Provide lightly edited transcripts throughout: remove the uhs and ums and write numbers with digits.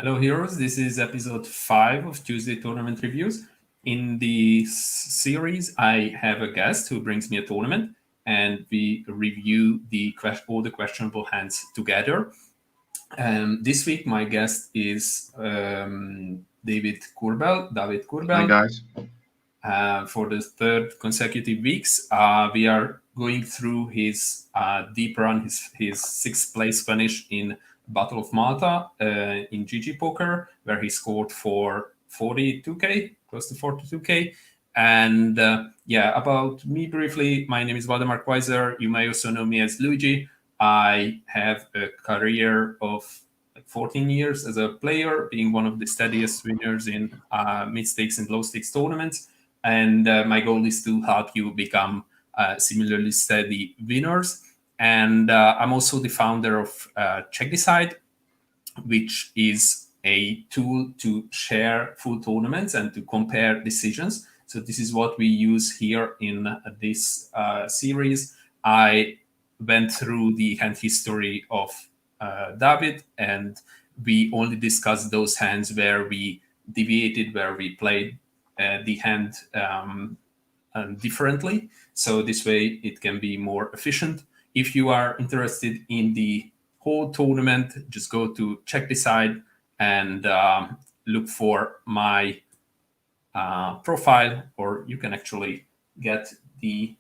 Hello, heroes. This is episode 5 of Tuesday Tournament Reviews. In the series, I have a guest who brings me a tournament, and we review all the questionable hands together. This week, my guest is David Kurbel. David Hi Kurbel. guys. For the third consecutive weeks, we are going through his deep run, his sixth place finish in Battle of Malta in GG Poker, where he scored for 42k, close to 42k. And about me briefly, my name is Waldemar Kweiser. You may also know me as Luigi. I have a career of 14 years as a player, being one of the steadiest winners in mid stakes and low stakes tournaments. And my goal is to help you become similarly steady winners. And I'm also the founder of Check Decide, which is a tool to share full tournaments and to compare decisions. So this is what we use here in this series. I went through the hand history of David, and we only discussed those hands where we deviated, where we played the hand differently. So this way it can be more efficient. If you are interested in the whole tournament, just go to Check Decide and look for my profile, or you can actually get the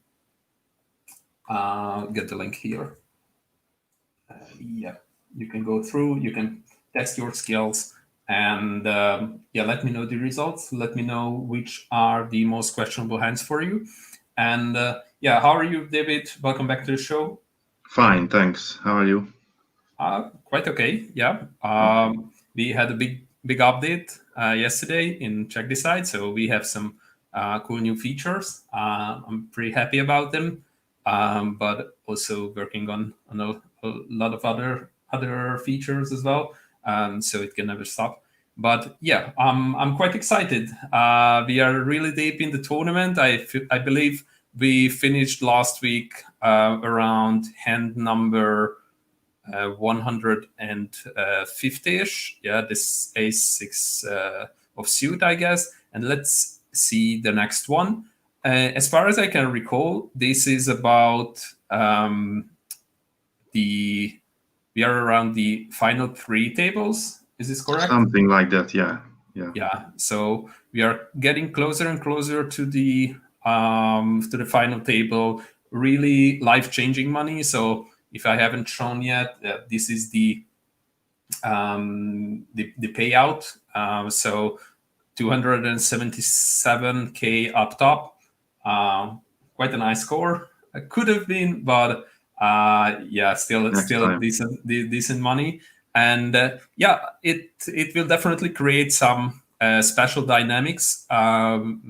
link here. You can go through, you can test your skills, and let me know the results. Let me know which are the most questionable hands for you. And how are you, David? Welcome back to the show. Fine, thanks. How are you? Quite okay. Yeah. We had a big update yesterday in Check Decide, so we have some cool new features. I'm pretty happy about them, but also working on a lot of other features as well. So it can never stop. But yeah, I'm quite excited. We are really deep in the tournament. I believe we finished last week around hand number 150-ish. Yeah, this ace six of suit, I guess. And let's see the next one. As far as I can recall, this is about we are around the final 3 tables. Is this correct? Something like that, yeah. Yeah. So we are getting closer and closer to the final table. Really life-changing money. So if I haven't shown yet, this is the payout. So 277k up top. Quite a nice score. It could have been, but still a decent money. And it will definitely create some special dynamics,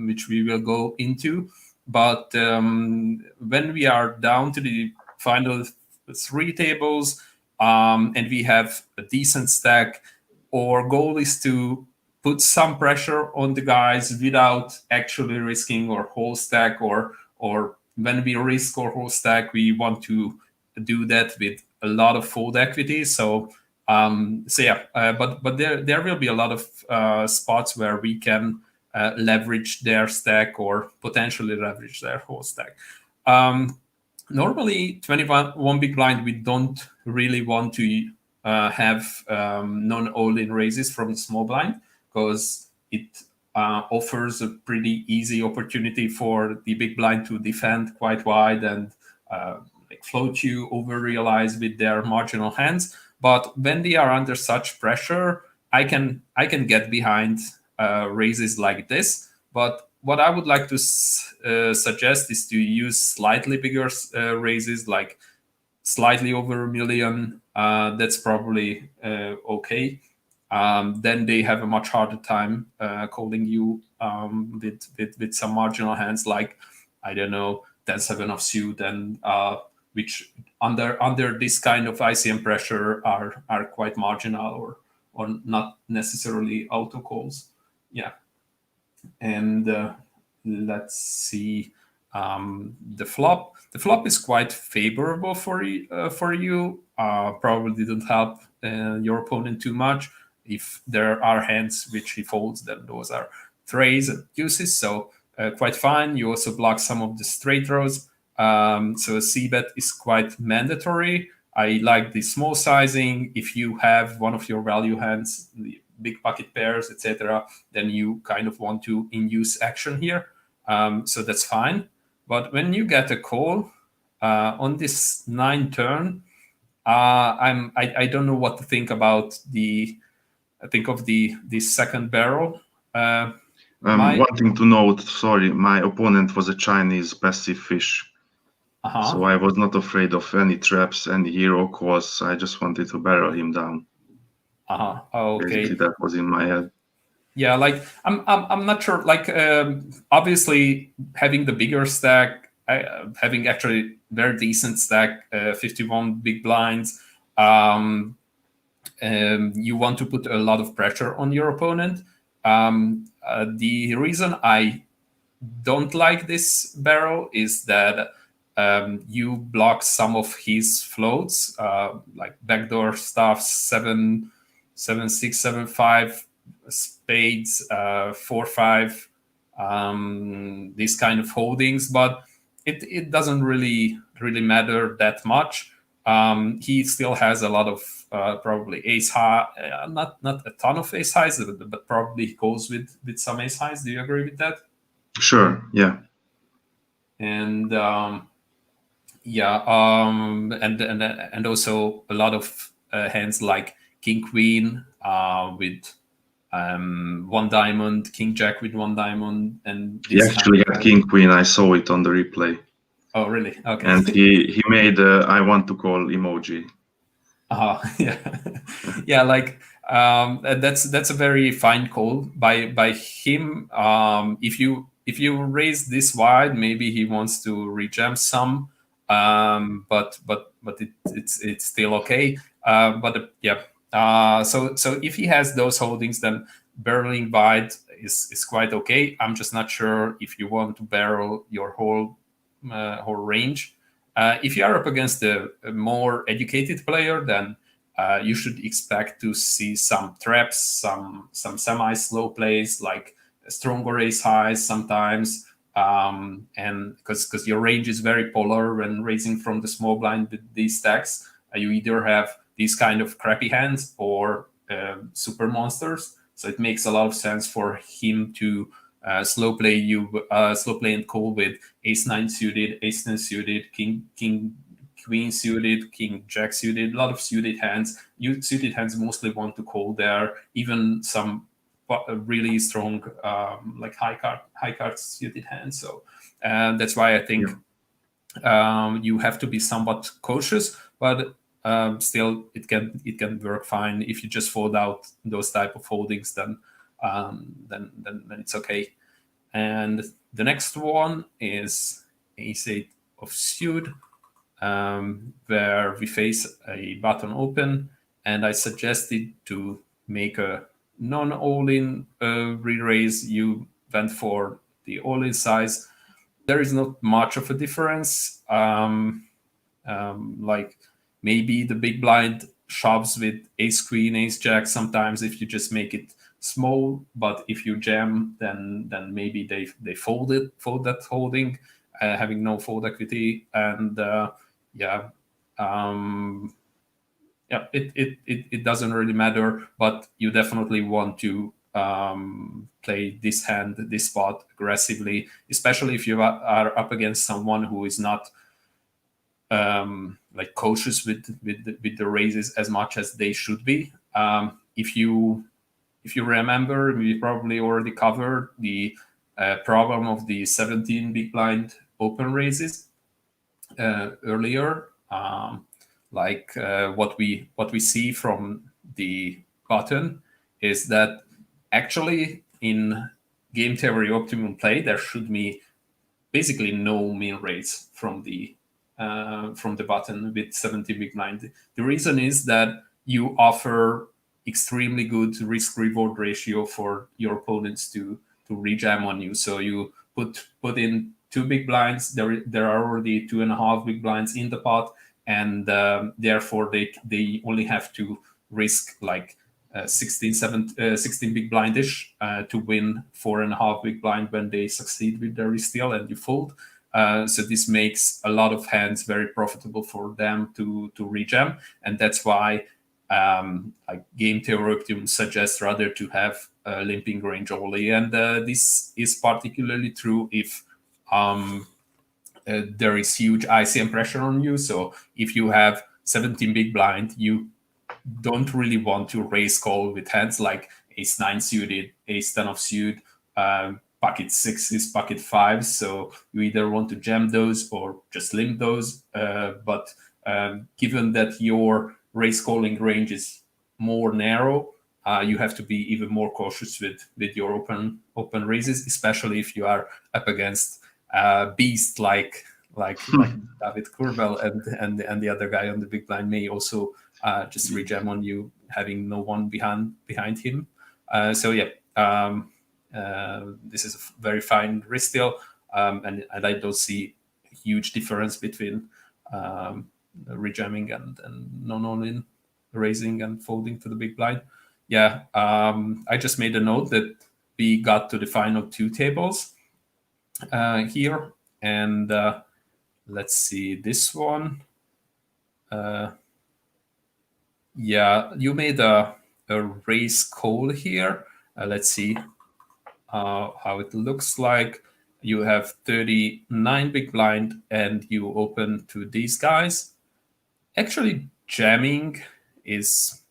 which we will go into. But when we are down to the final 3 tables, and we have a decent stack, our goal is to put some pressure on the guys without actually risking our whole stack, or when we risk our whole stack, we want to do that with a lot of fold equity. But there will be a lot of spots where we can leverage their stack or potentially leverage their whole stack. Normally, 21 big blind, we don't really want to have non-all-in raises from the small blind, because it offers a pretty easy opportunity for the big blind to defend quite wide and float you over realize with their marginal hands. But when they are under such pressure, I can get behind raises like this. But what I would like to suggest is to use slightly bigger raises, like slightly over 1 million. That's probably okay. Then they have a much harder time calling you with some marginal hands, like, I don't know, 10-7 of suit, and which under this kind of ICM pressure are quite marginal or not necessarily auto calls. Yeah. And let's see the flop. The flop is quite favorable for you. Probably didn't help your opponent too much. if there are hands which he folds, then those are thrays and deuces, so quite fine. You also block some of the straight draws, so a c-bet is quite mandatory. I like the small sizing. If you have one of your value hands, the big pocket pairs, etc., then you kind of want to induce action here, so that's fine. But when you get a call on this 9 turn, I don't know what to think about the second barrel. One thing to note, sorry, my opponent was a Chinese passive fish. So I was not afraid of any traps, any hero calls. I just wanted to barrel him down. Okay. Basically, that was in my head. Yeah, like I'm not sure. Like obviously having the bigger stack, having actually very decent stack, 51 big blinds. You want to put a lot of pressure on your opponent. The reason I don't like this barrel is that you block some of his floats, like backdoor stuff, 7, 7, 6, 7, 5, spades, 4, 5, these kind of holdings, but it doesn't really matter that much. He still has a lot of probably ace high, not a ton of ace highs, but probably he goes with some ace highs. Do you agree with that? Sure, yeah. And and also a lot of hands like king queen with 1 diamond, king jack with 1 diamond, and he actually got king queen. I saw it on the replay. Oh, really? Okay. And he made I want to call emoji. Yeah, yeah. Like that's a very fine call by him. If you raise this wide, maybe he wants to rejam some, but it's still okay. So if he has those holdings, then barreling wide is quite okay. I'm just not sure if you want to barrel your whole range. If you are up against a more educated player, then you should expect to see some traps, some semi-slow plays, like stronger ace highs sometimes, and because your range is very polar when raising from the small blind with these stacks, you either have these kind of crappy hands or super monsters. So it makes a lot of sense for him to slow play and call with ace 9 suited, ace 10 suited, king queen suited, king jack suited, a lot of suited hands. Suited hands mostly want to call there, even some really strong like high card suited hands. So that's why I think you have to be somewhat cautious, but still it can work fine. If you just fold out those type of holdings, then it's okay. And the next one is ace 8 of suit, where we face a button open, and I suggested to make a non-all-in re-raise. You went for the all-in size. There is not much of a difference. Like maybe the big blind shoves with ace queen, ace jack sometimes if you just make it small, but if you jam, then maybe they fold that holding, having no fold equity, and it doesn't really matter, but you definitely want to play this hand, this spot aggressively, especially if you are up against someone who is not like cautious with the raises as much as they should be. If you remember, we probably already covered the problem of the 17 big blind open raises earlier. What we see from the button is that actually in game theory optimum play there should be basically no min raise from the button with 70 big blind. The reason is that you offer extremely good risk reward ratio for your opponents to rejam on you. So you put in 2 big blinds. There are already 2.5 big blinds in the pot, and therefore they only have to risk like 16 big blindish to win 4.5 big blind when they succeed with their resteal and you fold. So this makes a lot of hands very profitable for them to rejam, and that's why like Game Theory Optimum suggests rather to have limping range only, and this is particularly true if there is huge ICM pressure on you. So if you have 17 big blind, you don't really want to raise call with hands like ace 9 suited, ace 10 offsuit, pocket 6s, pocket 5s. So you either want to jam those or just limp those. But given that your raise calling range is more narrow, you have to be even more cautious with your open raises, especially if you are up against beast like David Kurbel and the other guy on the big blind may also just rejam on you, having no one behind him. So yeah, this is a very fine resteal, and I don't see a huge difference between rejamming and non-all-in raising and folding to the big blind. Yeah, I just made a note that we got to the final 2 tables here, and let's see this one. Yeah, you made a raise call here. Let's see how it looks like. You have 39 big blind and you open to these guys. Actually, jamming is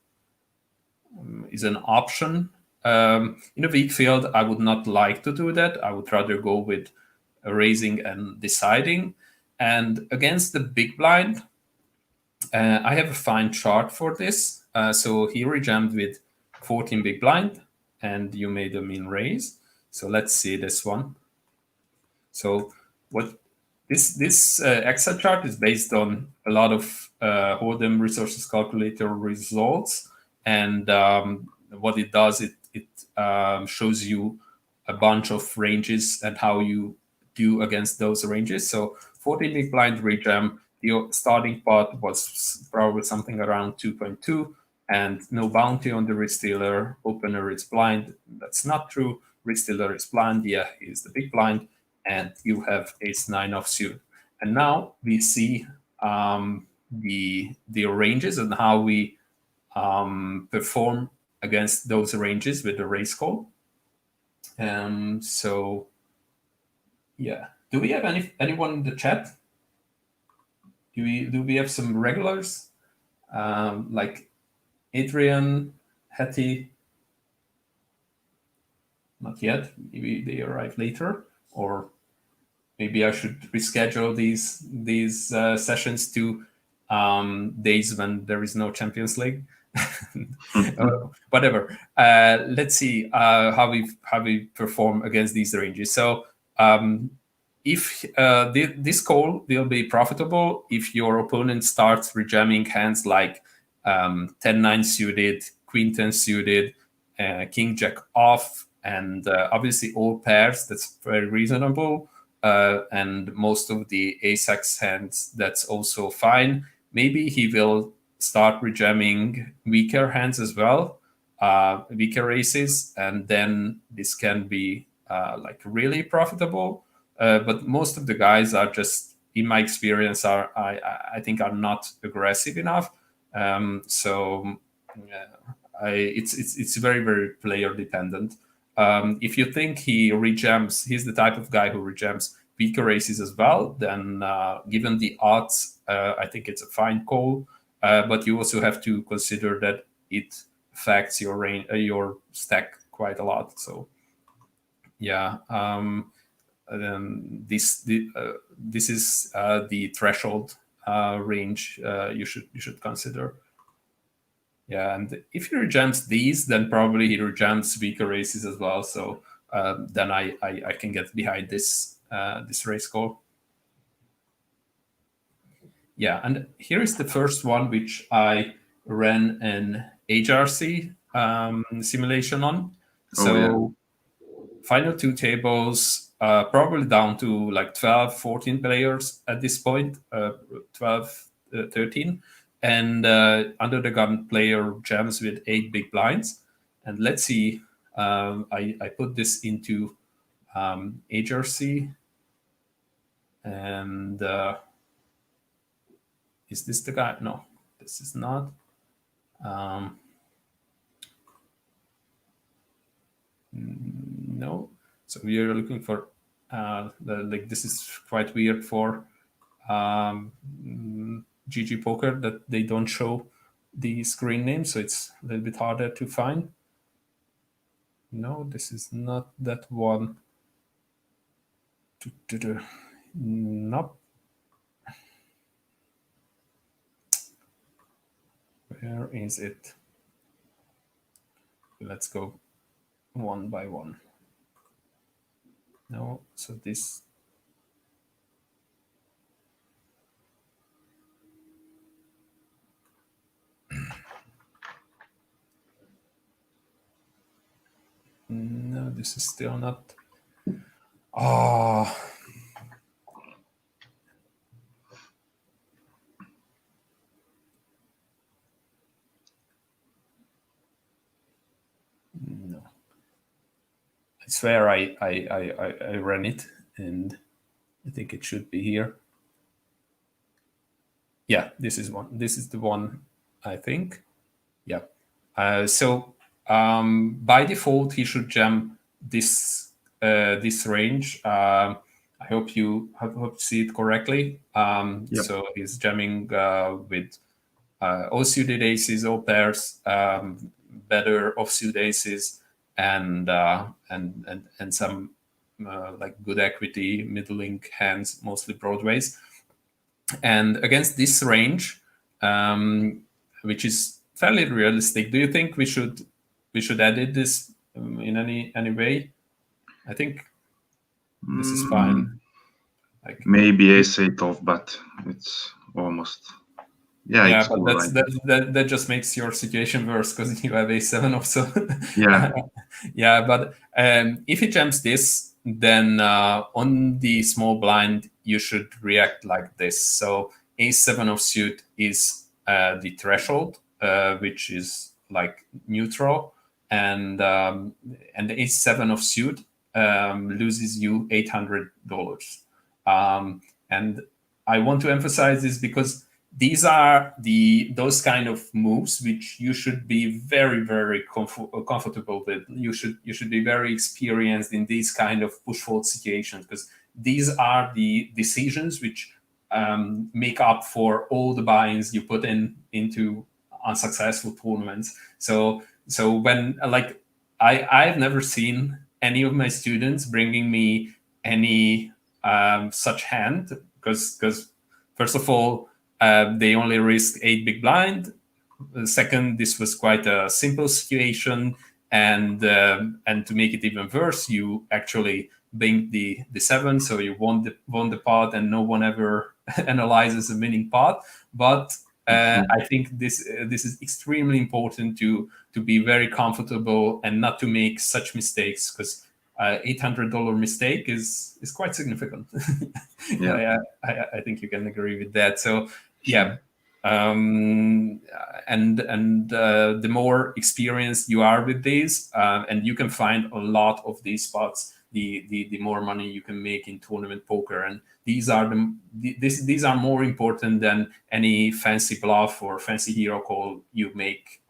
an option. In a weak field, I would not like to do that. I would rather go with raising and deciding. And against the big blind, I have a fine chart for this. So he rejammed with 14 big blind, and you made a min raise. So let's see this one. So what this Excel chart is based on a lot of Hold'em resources calculator results, and what it does, it shows you a bunch of ranges and how you do against those ranges. So 14 big blind rejam, the starting pot was probably something around 2.2, and no bounty on the restealer. Opener is blind. That's not true. Restealer is blind. Yeah, he's the big blind, and you have ace 9 offsuit. And now we see the ranges and how we perform against those ranges with the raise call. So yeah, do we have anyone in the chat? Do we have some regulars like Adrian, Hetty? Not yet. Maybe they arrive later, or maybe I should reschedule these sessions to days when there is no Champions League. Whatever. Let's see how we perform against these ranges. So if this call will be profitable if your opponent starts rejamming hands like 10-9 suited, Queen 10 suited, King Jack off, and obviously all pairs. That's very reasonable. And most of the ace-x hands, that's also fine. Maybe he will start rejamming weaker hands as well, weaker aces, and then this can be like really profitable. But most of the guys are just, in my experience, I think are not aggressive enough. So it's very, very player dependent. If you think he rejams, he's the type of guy who rejams weaker aces as well, then given the odds, I think it's a fine call. But you also have to consider that it affects your range, your stack quite a lot. So yeah, this is the threshold range you should consider. Yeah, and if he rejams these, then probably he rejams weaker aces as well. So then I can get behind this this raise call. Yeah, and here is the first one which I ran an HRC simulation on. So final 2 tables, probably down to like 12, 14 players at this point, 12, 13. and under the gun player jams with 8 big blinds. And let's see, I put this into HRC, and is this the guy? No, this is not. No, so we are looking for like this is quite weird for GG Poker that they don't show the screen name, so it's a little bit harder to find. No, this is not that one. Nope. Where is it? Let's go one by one. No, so this. No, this is still not. Oh. No. I swear I ran it, and I think it should be here. Yeah, this is one. This is the one, I think. Yeah. So by default, he should jam this this range. I hope you see it correctly. Yep. So he's jamming with all-suited aces, all pairs, better offsuit aces, and some like good equity, middling hands, mostly broadways. And against this range, which is fairly realistic, do you think we should edit this in any way? I think this is fine. Like, maybe ace-8 off, but it's almost. Yeah, but that just makes your situation worse because you have ace-7 off. So yeah, yeah. But if he jams this, then on the small blind you should react like this. So ace-7 offsuit is the threshold, which is like neutral, and the ace-7 offsuit loses you $800. And I want to emphasize this because these are those kind of moves which you should be very, very comfortable with. You should be very experienced in these kind of push fold situations, because these are the decisions which make up for all the buy-ins you put into unsuccessful tournaments. So when like I've never seen any of my students bringing me any such hand, because first of all, they only risk 8 big blind. Second, this was quite a simple situation, and to make it even worse, you actually banked the 7, so you won the pot, and no one ever analyzes a winning pot. But I think this is extremely important to be very comfortable and not to make such mistakes, because $800 mistake is quite significant. Yeah. I think you can agree with that. So yeah, and the more experienced you are with these, and you can find a lot of these spots, the more money you can make in tournament poker. And these are these are more important than any fancy bluff or fancy hero call you make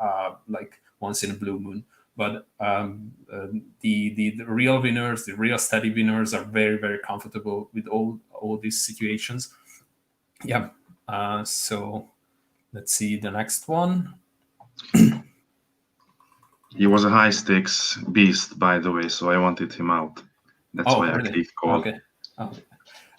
like once in a blue moon. But the real winners, the real steady winners, are very, very comfortable with all these situations. Yeah. So let's see the next one. He was a high stakes beast, by the way, so I wanted him out. That's why really? I clicked call. Okay.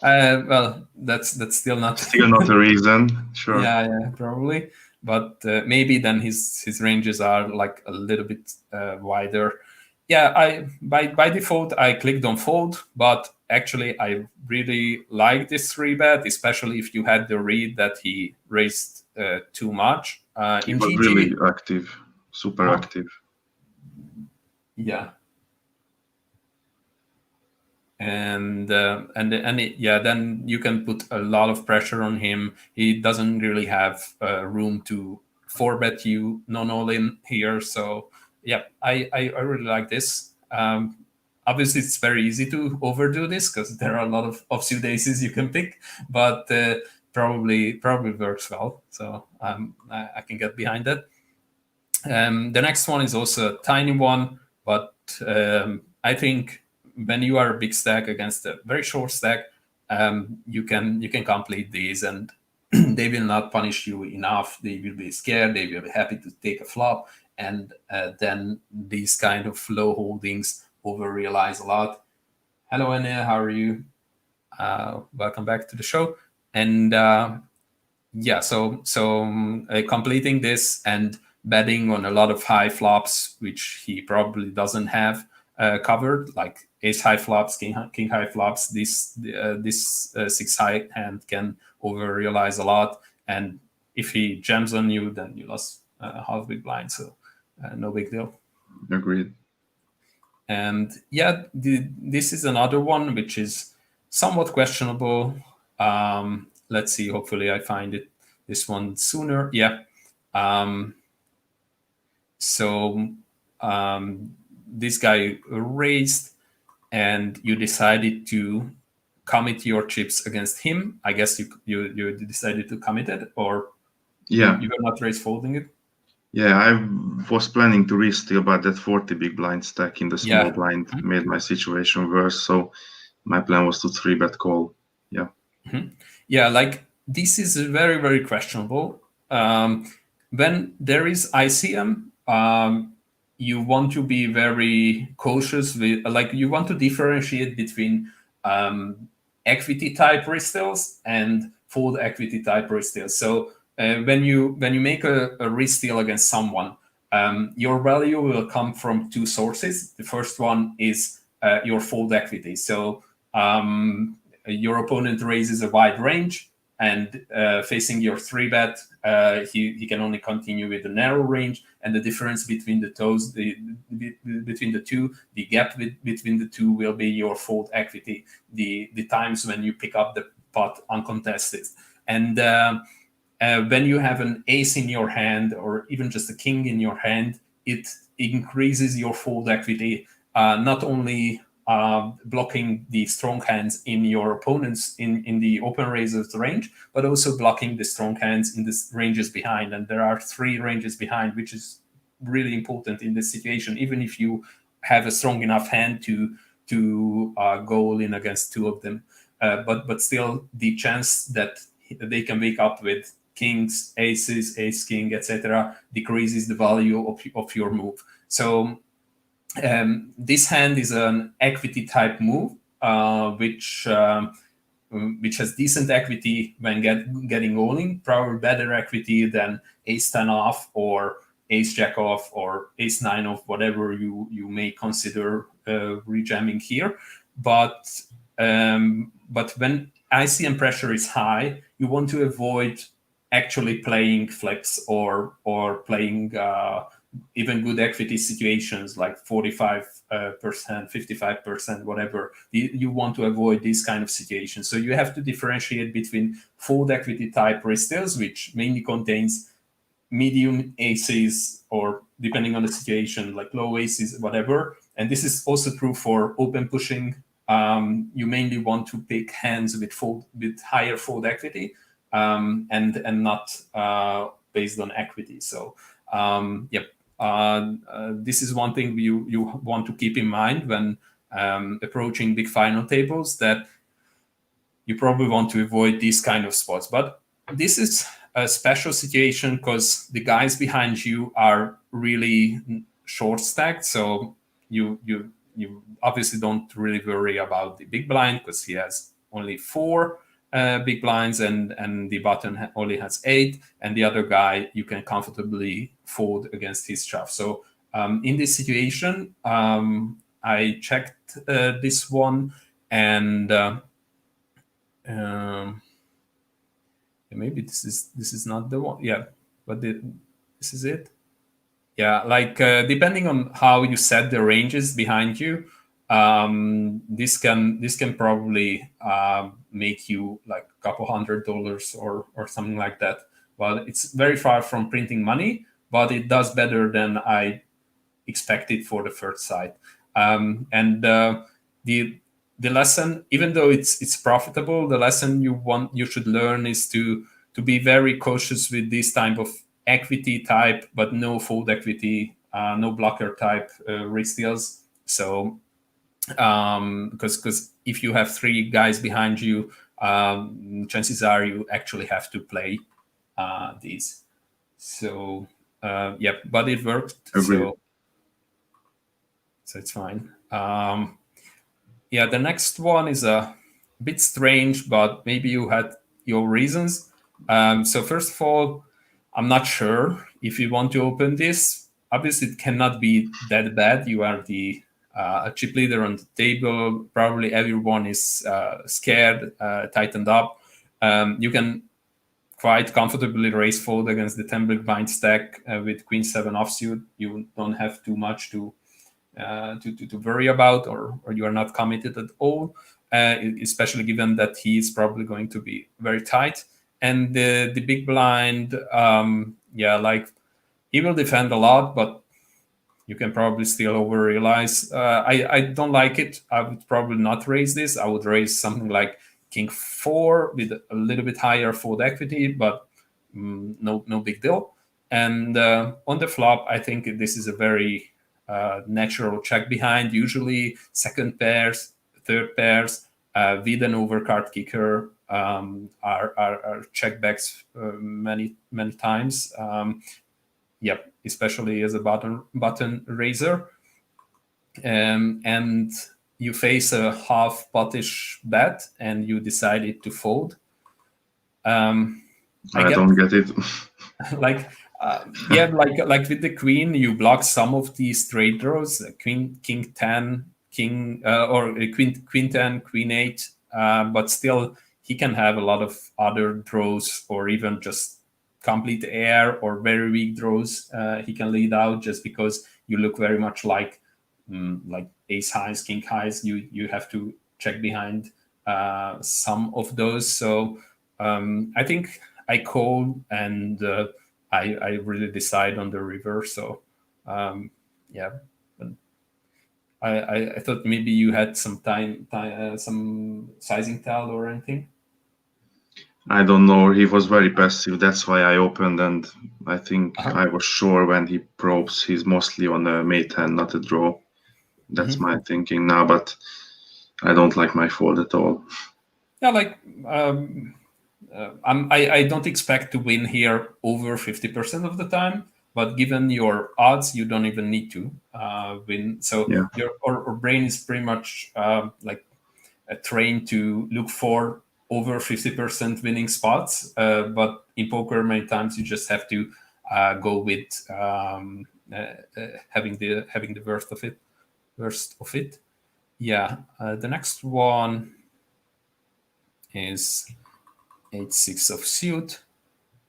Well, that's still not a reason. Sure. Yeah, probably. But maybe then his ranges are like a little bit wider. Yeah, I by default I clicked on fold, but actually I really like this 3-bet, especially if you had the read that he raised too much. He was really active, super active. Yeah. and then you can put a lot of pressure on him. He doesn't really have room to 4-bet you non-all-in here. So yeah, I really like this. Obviously, it's very easy to overdo this because there are a lot of offsuit aces you can pick, but probably works well. So I can get behind that. The next one is also a tiny one, but I think when you are a big stack against a very short stack, you can complete these, and they will not punish you enough. They will be scared. They will be happy to take a flop, and then these kind of low holdings over-realize a lot. Hello, Anna. How are you? Welcome back to the show. And yeah, so completing this and betting on a lot of high flops, which he probably doesn't have covered, like ace high flops, king high flops. This 6 high hand can over realize a lot, and if he jams on you, then you lost half big blind. So no big deal. Agreed. And yeah, this is another one which is somewhat questionable. Let's see. Hopefully, I find this one sooner. Yeah. So this guy raised, and you decided to commit your chips against him. I guess you decided to commit it, or yeah, you were not raise folding it. Yeah, I was planning to re-steal, but that 40 big blind stack in the small blind made my situation worse. So my plan was to 3-bet call. Yeah. Yeah, like this is very, very questionable. When there is ICM, you want to be very cautious with, like, you want to differentiate between equity type restills and fold equity type restills. So when you make a resteal against someone, your value will come from two sources. The first one is your fold equity. So your opponent raises a wide range, and facing your 3-bet, he can only continue with a narrow range, and the difference between the toes, between the two, the gap between the two will be your fold equity, the times when you pick up the pot uncontested. And when you have an ace in your hand, or even just a king in your hand, it increases your fold equity, not only blocking the strong hands in your opponents in the open raises range, but also blocking the strong hands in the ranges behind. And there are 3 ranges behind, which is really important in this situation, even if you have a strong enough hand to go all in against 2 of them. But still, the chance that they can wake up with kings, aces, ace king, etc., decreases the value of your move. So this hand is an equity type move, which has decent equity when getting all in, probably better equity than ace 10 off or ace jack off or ace 9 off, whatever you may consider rejamming here. But when ICM pressure is high, you want to avoid actually playing flips or playing even good equity situations like 45%, 55%, whatever. You want to avoid these kind of situations. So you have to differentiate between fold equity type restills, which mainly contains medium aces, or depending on the situation, like low aces, whatever. And this is also true for open pushing. You mainly want to pick hands with higher fold equity, and not based on equity. So yep. This is one thing you want to keep in mind when approaching big final tables, that you probably want to avoid these kind of spots. But this is a special situation because the guys behind you are really short stacked. So you obviously don't really worry about the big blind because he has only 4 big blinds, and the button only has 8, and the other guy you can comfortably fold against his shove. So in this situation, I checked this one, and maybe this is not the one. Yeah, but this is it. Yeah, like depending on how you set the ranges behind you, this can probably make you like a couple $100 or something like that. Well, it's very far from printing money, but it does better than I expected for the first site. And the lesson, even though it's profitable, the lesson you should learn is to be very cautious with this type of equity type, but no fold equity, no blocker type risk deals. So because if you have 3 guys behind you, chances are you actually have to play these. So yeah, but it worked. Agreed. So it's fine. Yeah, the next one is a bit strange, but maybe you had your reasons. So first of all, I'm not sure if you want to open this. Obviously, it cannot be that bad. You are the chip leader on the table. Probably everyone is scared, tightened up. You can quite comfortably raise fold against the 10 big blind stack with Queen 7 offsuit. You don't have too much to worry about, or you are not committed at all, especially given that he is probably going to be very tight. And the big blind, yeah, like he will defend a lot, but you can probably still over realize. I don't like it. I would probably not raise this. I would raise something like King 4 with a little bit higher fold equity, but no big deal. And on the flop, I think this is a very natural check behind. Usually second pairs, third pairs with an overcard kicker are checkbacks many times. Yep, especially as a button raiser. And you face a half potish bet and you decided to fold. I don't get it. Like yeah, like with the queen, you block some of these straight draws, queen, king 10, king or queen 10, queen 8, but still he can have a lot of other draws, or even just complete air or very weak draws he can lead out, just because you look very much like ace highs, king highs. You have to check behind some of those. So I think I call, and I really decide on the river. So yeah, but I thought maybe you had some time some sizing tell or anything. I don't know. He was very passive. That's why I opened, and I think I was sure when he probes, he's mostly on a mate hand, not a draw. That's my thinking now, but I don't like my fold at all. Yeah, like I don't expect to win here over 50% of the time, but given your odds, you don't even need to win. So yeah. Your brain is pretty much like trained to look for over 50% winning spots. But in poker, many times you just have to go with having the worst of it. Yeah. The next one is 8-6 of suit.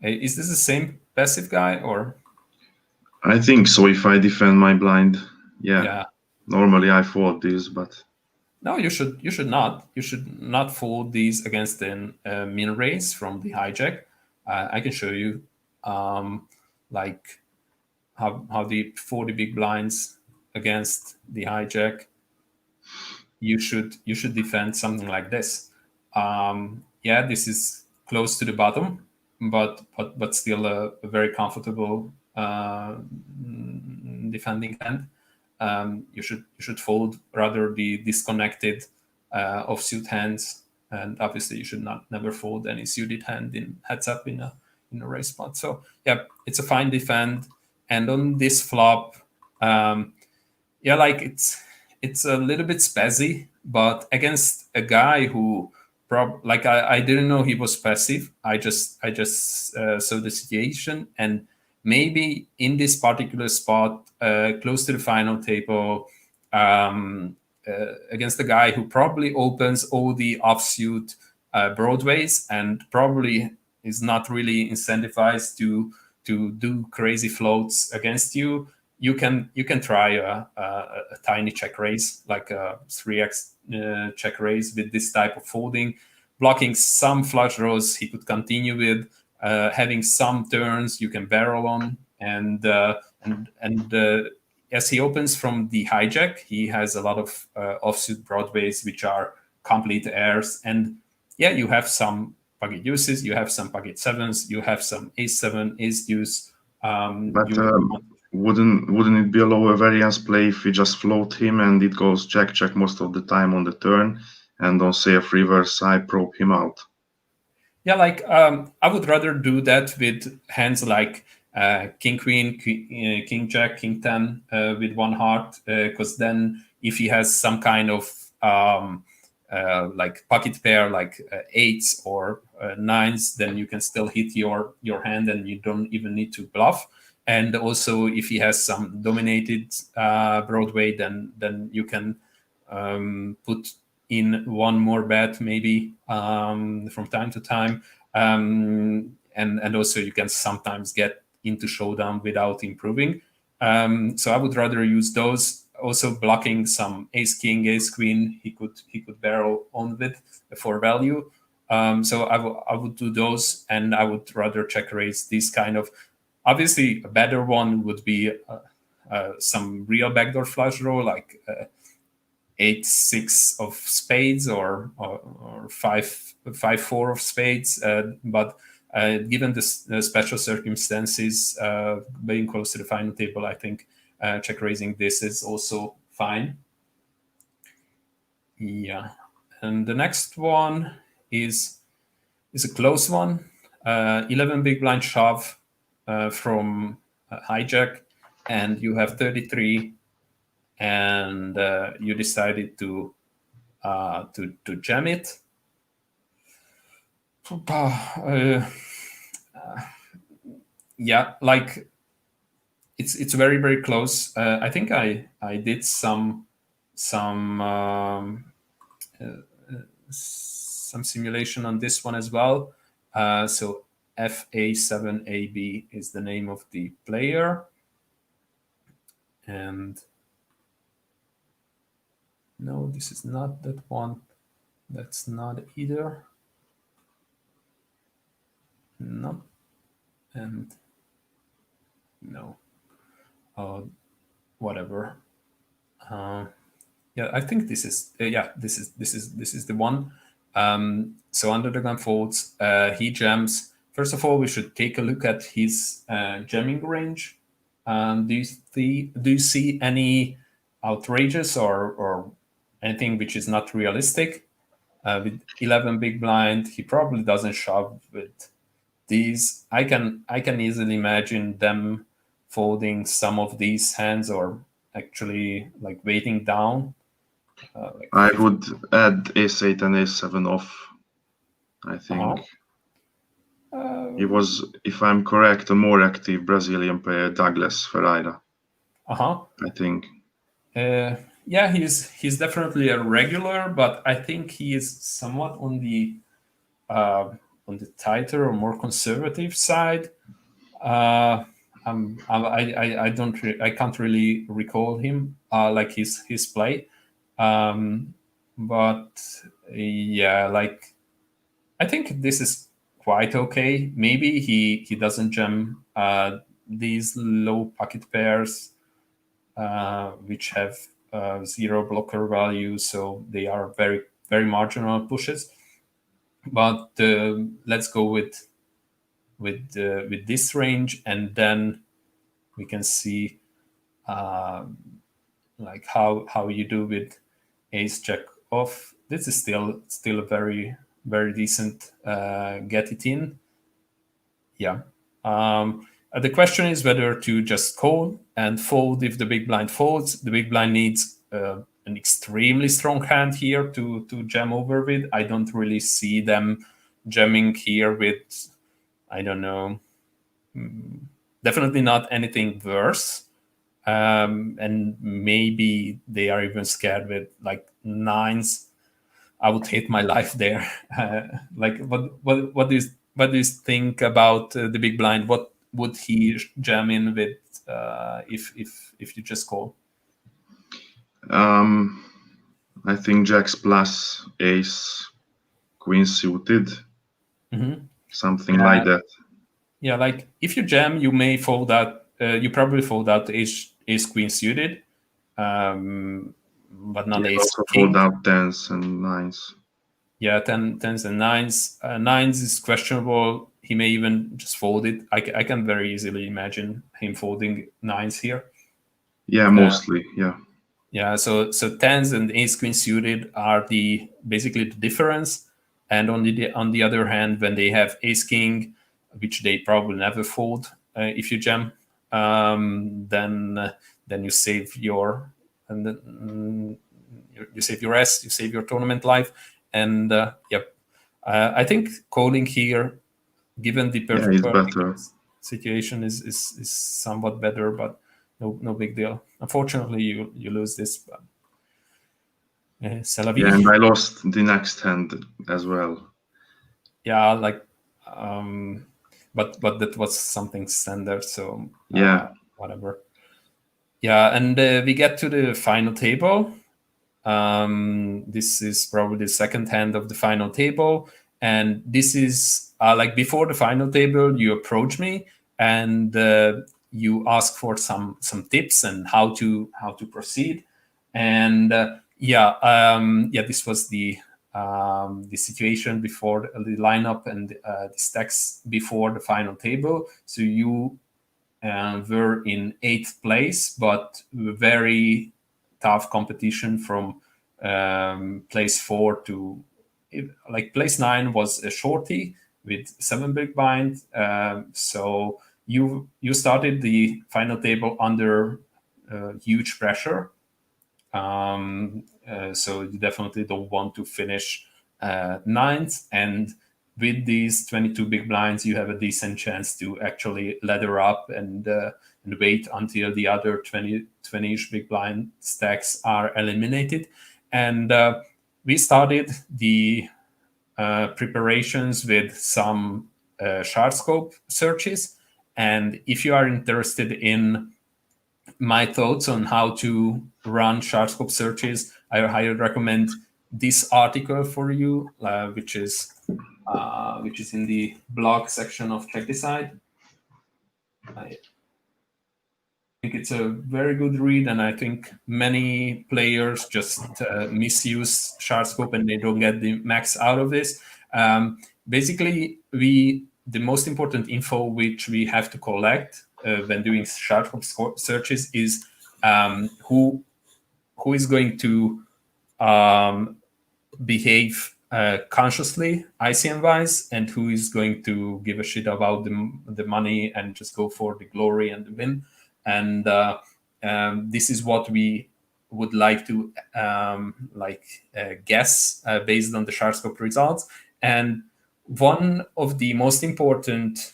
Is this the same passive guy, or? I think so. If I defend my blind, yeah. Normally I fold these, but no, you should not. You should not fold these against an min raise from the hijack. I can show you like how the 40 big blinds against the hijack. You should defend something like this. Yeah, this is close to the bottom, but still a very comfortable defending hand. You should fold rather the disconnected offsuit hands, and obviously you should never fold any suited hand in heads up in a raise spot. So yeah, it's a fine defend. And on this flop, yeah, like it's a little bit spazzy, but against a guy who I didn't know he was passive. I just saw the situation, and maybe in this particular spot, close to the final table, against a guy who probably opens all the offsuit broadways and probably is not really incentivized to do crazy floats against you. you can try a tiny check raise, like a 3x check raise with this type of folding, blocking some flush draws he could continue with, having some turns you can barrel on, and as he opens from the hijack, he has a lot of offsuit broadways which are complete airs, and yeah, you have some pocket deuces, you have some pocket sevens, you have some ace seven, ace deuce. But wouldn't it be a lower variance play if we just float him and it goes check check most of the time on the turn, and on safe reverse I probe him out? Yeah, like I would rather do that with hands like king queen, king jack, king 10 with one heart, because then if he has some kind of like pocket pair like eights or nines, then you can still hit your hand and you don't even need to bluff. And also if he has some dominated Broadway, then you can put in one more bet maybe from time to time, and also you can sometimes get into showdown without improving. So I would rather use those. Also blocking some ace king, ace queen, he could barrel on with for value. So I would do those, and I would rather check raise this kind of. Obviously, a better one would be some real backdoor flush draw, like 8-6 of spades or 5-4 of spades. But given the special circumstances, being close to the final table, I think check raising this is also fine. Yeah, and the next one is a close one. 11 big blind shove from hijack, and you have 33, and you decided to jam it. Yeah, like it's very, very close. I think I did some simulation on this one as well. So FA7AB is the name of the player, and no, this is not that one. That's not either. No, and no. Whatever. Yeah, I think this is this is the one. So under the gun folds, he jams. First of all, we should take a look at his jamming range. Do you see any outrageous or anything which is not realistic? With 11 big blind, he probably doesn't shove with these. I can easily imagine them folding some of these hands, or actually like waiting down. Like I would add ace8 and ace7 off. I think he was, if I'm correct, a more active Brazilian player, Douglas Ferreira. I think. Yeah, he's definitely a regular, but I think he is somewhat on the tighter or more conservative side. I can't really recall him like his play, but yeah, like I think this is quite okay. Maybe he doesn't jam these low pocket pairs which have zero blocker value, so they are very, very marginal pushes. But let's go with this range, and then we can see like how you do with ace jack off. This is still a very, very decent get it in. Yeah. The question is whether to just call and fold if the big blind folds. The big blind needs an extremely strong hand here to jam over with. I don't really see them jamming here with, I don't know, definitely not anything worse. And maybe they are even scared with like nines. I would hate my life there. Like, what do you think about the big blind? What would he jam in with if you just call? I think jacks plus ace queen suited, something like that. Yeah, like if you jam, you may fold out. You probably fold out ace queen suited, but not ace also king. fold out tens and nines. Yeah, tens and nines. Nines is questionable. He may even just fold it. I can very easily imagine him folding nines here. Yeah, mostly. Yeah. Yeah. So tens and ace queen suited are basically the difference. And on the other hand, when they have ace king, which they probably never fold if you jam, then you save your you save your S, you save your tournament life, and yep. I think calling here, given the particular situation, is somewhat better, but no big deal. Unfortunately, you lose this. But, c'est la vie. Yeah, and I lost the next hand as well. Yeah, like, but that was something standard, so yeah, whatever. Yeah, and we get to the final table. This is probably the second hand of the final table, and this is like before the final table, you approach me and you ask for some tips and how to proceed, and this was the situation before the lineup and the stacks before the final table. So you were in 8th place, but very tough competition from place 4 to like place 9 was a shorty with 7 big blind. So you started the final table under huge pressure. So you definitely don't want to finish 9th, and with these 22 big blinds, you have a decent chance to actually ladder up and wait until the other 20-ish big blind stacks are eliminated. And we started the preparations with some shard scope searches. And if you are interested in my thoughts on how to run shard scope searches, I highly recommend this article for you, which is in the blog section of Techdecide. I think it's a very good read, and I think many players just misuse shard scope and they don't get the max out of this. Basically, the most important info which we have to collect when doing shard scope searches is who is going to behave consciously ICM wise, and who is going to give a shit about the money and just go for the glory and the win. And this is what we would like to guess based on the shard scope results. And one of the most important,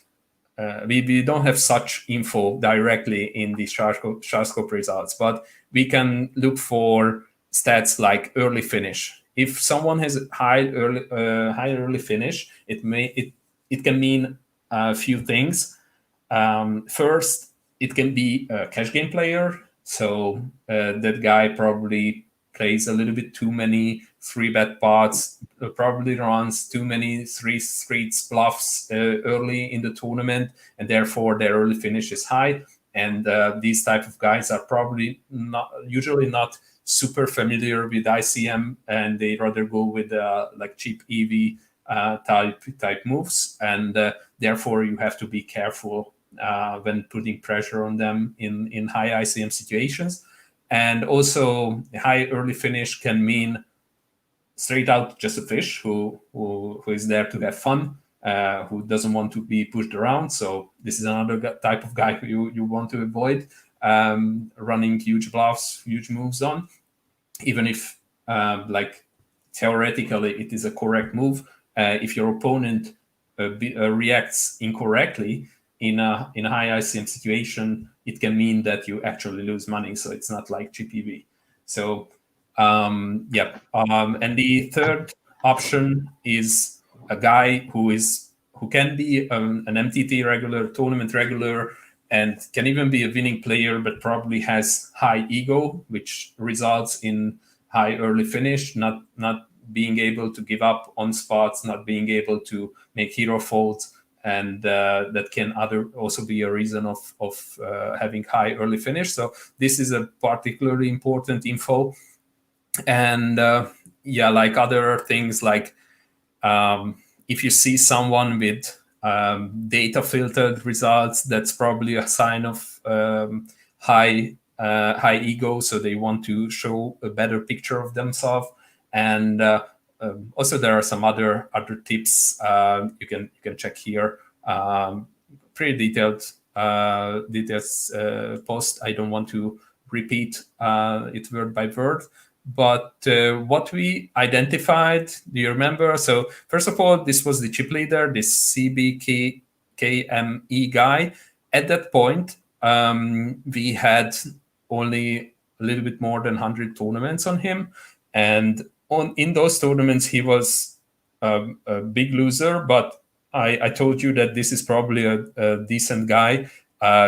we don't have such info directly in the shard scope results, but we can look for stats like early finish. If someone has high early finish, it can mean a few things. First, it can be a cash game player. So that guy probably plays a little bit too many 3-bet pots, probably runs too many 3 streets bluffs early in the tournament, and therefore their early finish is high. And these type of guys are probably usually not super familiar with ICM, and they rather go with like cheap EV type moves, and therefore you have to be careful when putting pressure on them in high ICM situations. And also, high early finish can mean straight out just a fish who is there to have fun, who doesn't want to be pushed around. So this is another type of guy who you want to avoid running huge bluffs, huge moves on, even if like theoretically it is a correct move. If your opponent reacts incorrectly in a high ICM situation, it can mean that you actually lose money. So it's not like GPV. So and the third option is a guy who can be an MTT regular, tournament regular, and can even be a winning player, but probably has high ego, which results in high early finish, not being able to give up on spots, not being able to make hero folds, and that can also be a reason of having high early finish. So this is a particularly important info. And like other things, like if you see someone with data filtered results, that's probably a sign of high ego. So they want to show a better picture of themselves. And also there are some other tips you can check here. Pretty detailed post. I don't want to repeat it word by word. But what we identified, do you remember? So first of all, this was the chip leader, this CBKME guy. At that point, we had only a little bit more than 100 tournaments on him. And in those tournaments, he was a big loser. But I told you that this is probably a decent guy,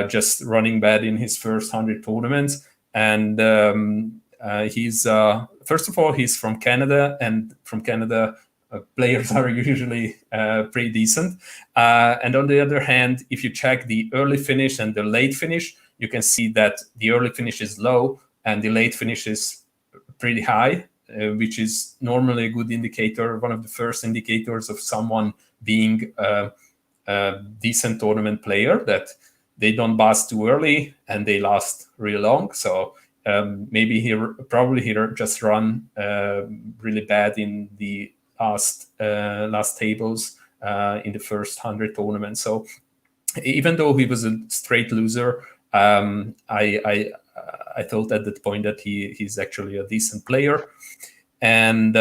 just running bad in his first 100 tournaments. And he's first of all, he's from Canada, and from Canada, players are usually pretty decent. And on the other hand, if you check the early finish and the late finish, you can see that the early finish is low and the late finish is pretty high, which is normally a good indicator, one of the first indicators of someone being a decent tournament player, that they don't bust too early and they last really long. So maybe he just run really bad in the last tables in the first 100 tournaments. So even though he was a straight loser, I thought at that point that he's actually a decent player. And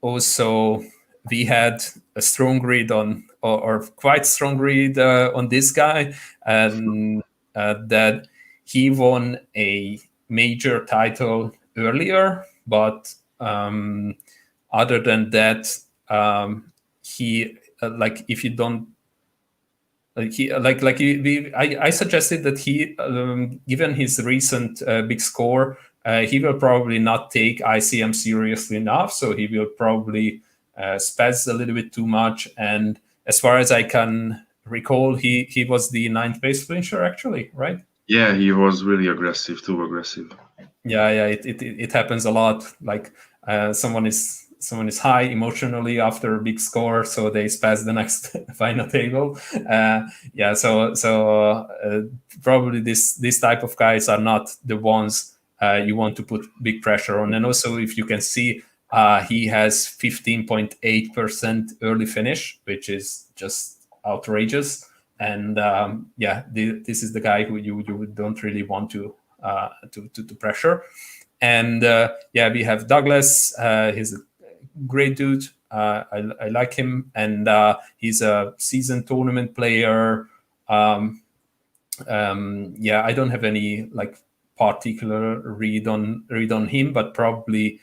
also we had a strong read on, or quite strong read on this guy, and that he won a major title earlier, but other than that, he if you don't I suggested that he, given his recent big score, he will probably not take ICM seriously enough, so he will probably spaz a little bit too much. And as far as I can recall, he was the 9th place finisher, actually, right? Yeah, he was really aggressive, too aggressive. Yeah, it happens a lot. Like someone is high emotionally after a big score, so they spaz the next final table. So probably this type of guys are not the ones you want to put big pressure on. And also, if you can see, he has 15.8% early finish, which is just outrageous. And this is the guy who you don't really want to pressure. And we have Douglas. He's a great dude. I like him, and he's a seasoned tournament player. I don't have any particular read on him, but probably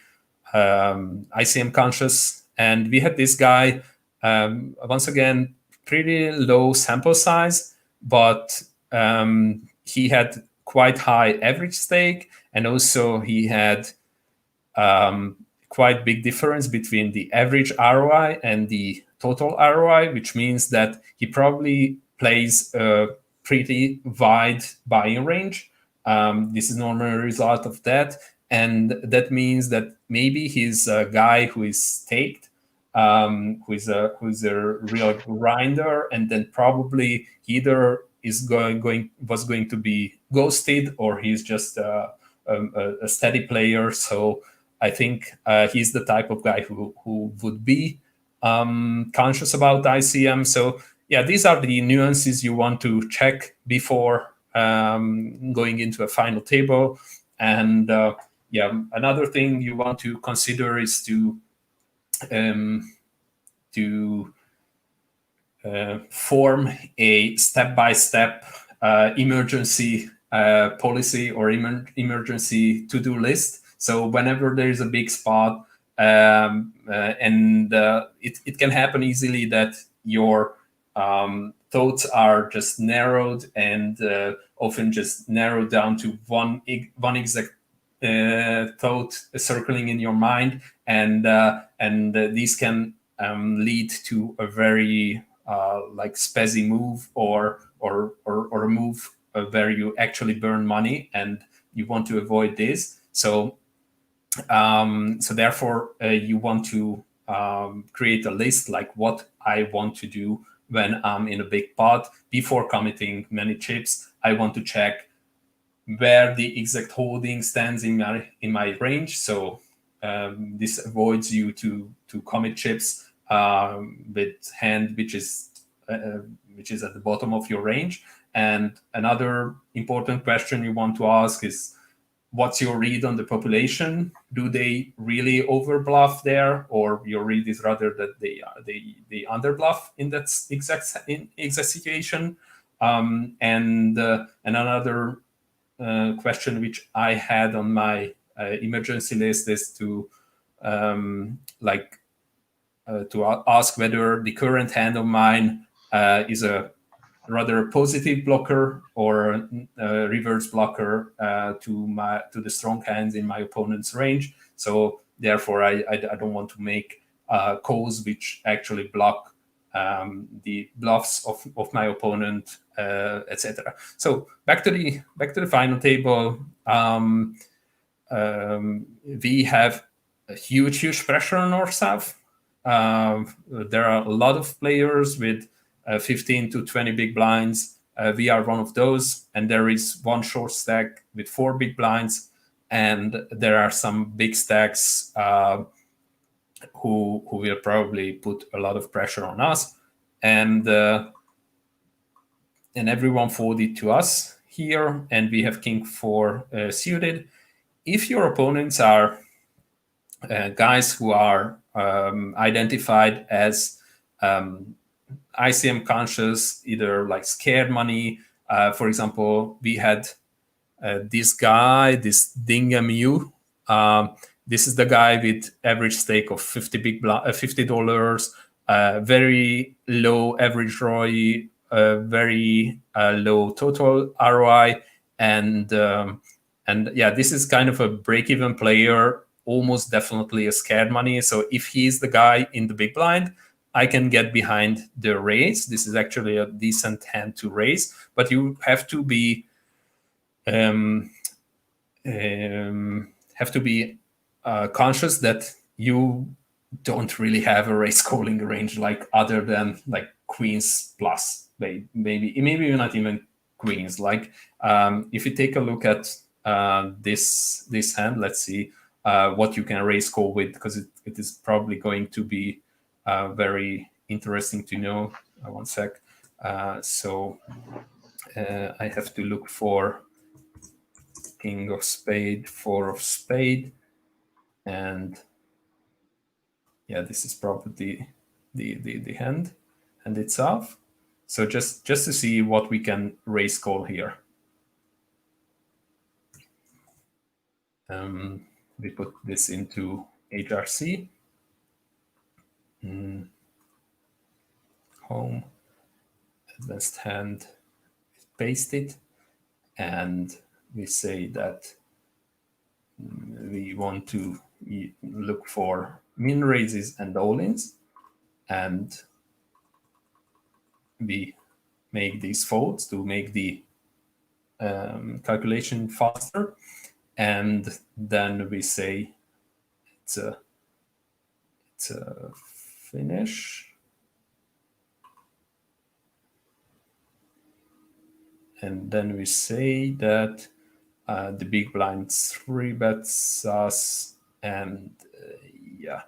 ICM conscious. And we had this guy, once again, pretty low sample size, but he had quite high average stake, and also he had quite big difference between the average ROI and the total ROI, which means that he probably plays a pretty wide buying range. This is normally a result of that, and that means that maybe he's a guy who is staked, who's a real grinder, and then probably either is was going to be ghosted, or he's just a steady player. So I think he's the type of guy who would be conscious about ICM. So these are the nuances you want to check before going into a final table. And another thing you want to consider is to form a step-by-step emergency policy or emergency to-do list. So whenever there is a big spot, and it can happen easily that your thoughts are just narrowed and often just narrowed down to one exact thought circling in your mind, and these can lead to a very like spazzy move or a move where you actually burn money, and you want to avoid this. So therefore you want to create a list like what I want to do when I'm in a big pot. Before committing many chips, I want to check where the exact holding stands in my range. So this avoids you to commit chips with hand which is at the bottom of your range. And another important question you want to ask is, what's your read on the population? Do they really overbluff there, or your read is rather that they underbluff in that exact situation? And another question which I had on my emergency list is to ask whether the current hand of mine is a rather a positive blocker or a reverse blocker to the strong hands in my opponent's range. So therefore, I don't want to make calls which actually block the bluffs of my opponent, etc. So back to the final table. We have a huge pressure on north-south. There are a lot of players with 15 to 20 big blinds. We are one of those, and there is one short stack with 4 big blinds, and there are some big stacks who will probably put a lot of pressure on us, and everyone folded to us here, and we have king 4 suited. If your opponents are guys who are identified as ICM conscious, either like scared money. For example, we had this guy, this Dingamu. This is the guy with average stake of $50, very low average ROI, very low total ROI, and yeah, this is kind of a break-even player, almost definitely a scared money. So if he's the guy in the big blind, I can get behind the raise. This is actually a decent hand to raise, but you have to be conscious that you don't really have a raise calling range like other than like queens plus, maybe not even queens. Like if you take a look at this hand, let's see what you can raise call with, because it is probably going to be very interesting to know. One sec. So I have to look for king of spade, 4 of spade, and yeah, this is probably the hand itself. So just to see what we can raise call here. We put this into HRC. Home, advanced hand, paste it, and we say that we want to look for min raises and all-ins, and we make these folds to make the calculation faster, and then we say it's a finish. And then we say that the big blind 3-bets us, and yeah,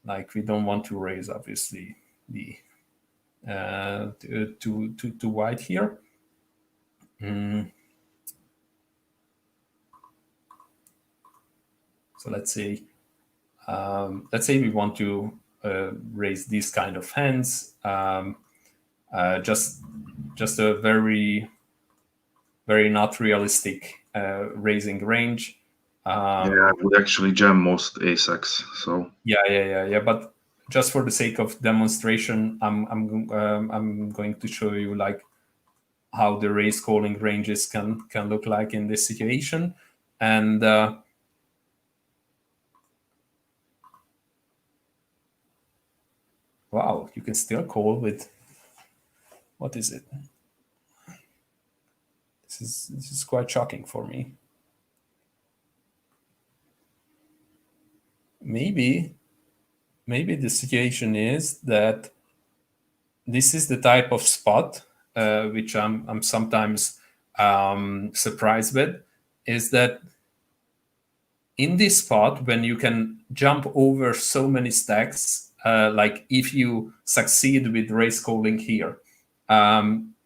like we don't want to raise obviously the to white here. So let's say we want to raise these kind of hands. Just a very not realistic raising range. Yeah, I would actually jam most ace-x. So yeah. But just for the sake of demonstration, I'm going to show you like how the raise calling ranges can look like in this situation. And wow, you can still call with, what is it? This is quite shocking for me. Maybe the situation is that this is the type of spot which I'm sometimes surprised with, is that in this spot, when you can jump over so many stacks, like if you succeed with raise calling here,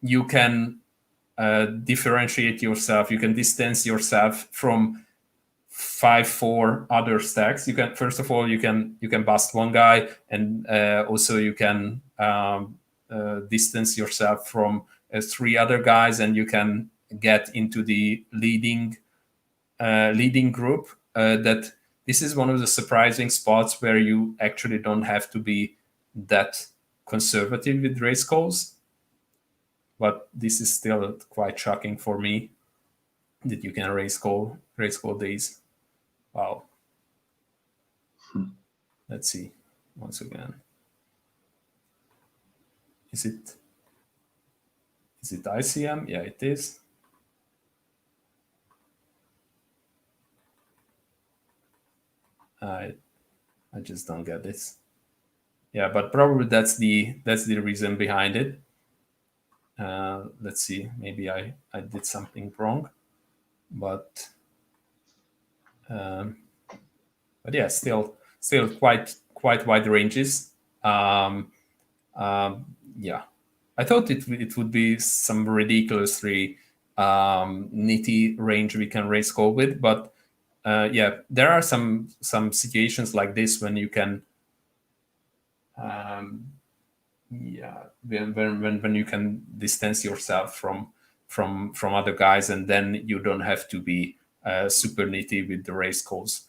you can differentiate yourself. You can distance yourself from 5-4 other stacks. You can, first of all, you can bust one guy, and also you can distance yourself from 3 other guys, and you can get into the leading group. That this is one of the surprising spots where you actually don't have to be that conservative with raise calls. But this is still quite shocking for me that you can raise call these. Wow. Let's see once again. Is it ICM? Yeah, it is. I just don't get this. Yeah, but probably that's the reason behind it. Let's see. Maybe I did something wrong, but yeah, still quite wide ranges. Yeah, I thought it would be some ridiculously nitty range we can raise call with, but yeah, there are some situations like this when you can, yeah, when you can distance yourself from other guys, and then you don't have to be super nitty with the raise calls.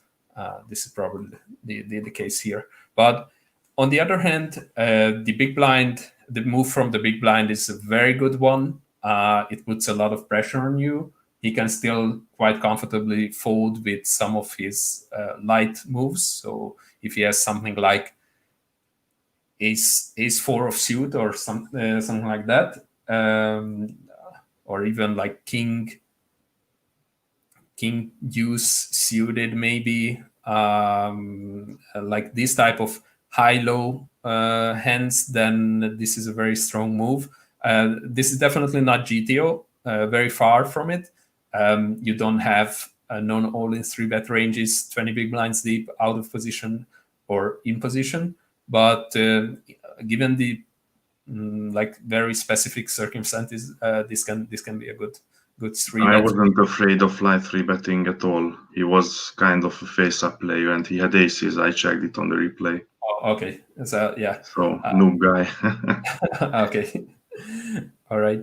This is probably the case here. But on the other hand, the big blind, the move from the big blind is a very good one. It puts a lot of pressure on you. He can still quite comfortably fold with some of his light moves. So if he has something like ace 4 of suit or something like that, or even like king deuce suited, maybe, like this type of high-low hands, then this is a very strong move. This is definitely not GTO, very far from it. You don't have non all-in 3-bet ranges, 20 big blinds deep, out of position or in position. But given the like very specific circumstances, this can be a good 3-bet. I wasn't afraid of light 3-betting at all. He was kind of a face-up player, and he had aces. I checked it on the replay. Oh, okay. So yeah. So noob guy. Okay. All right.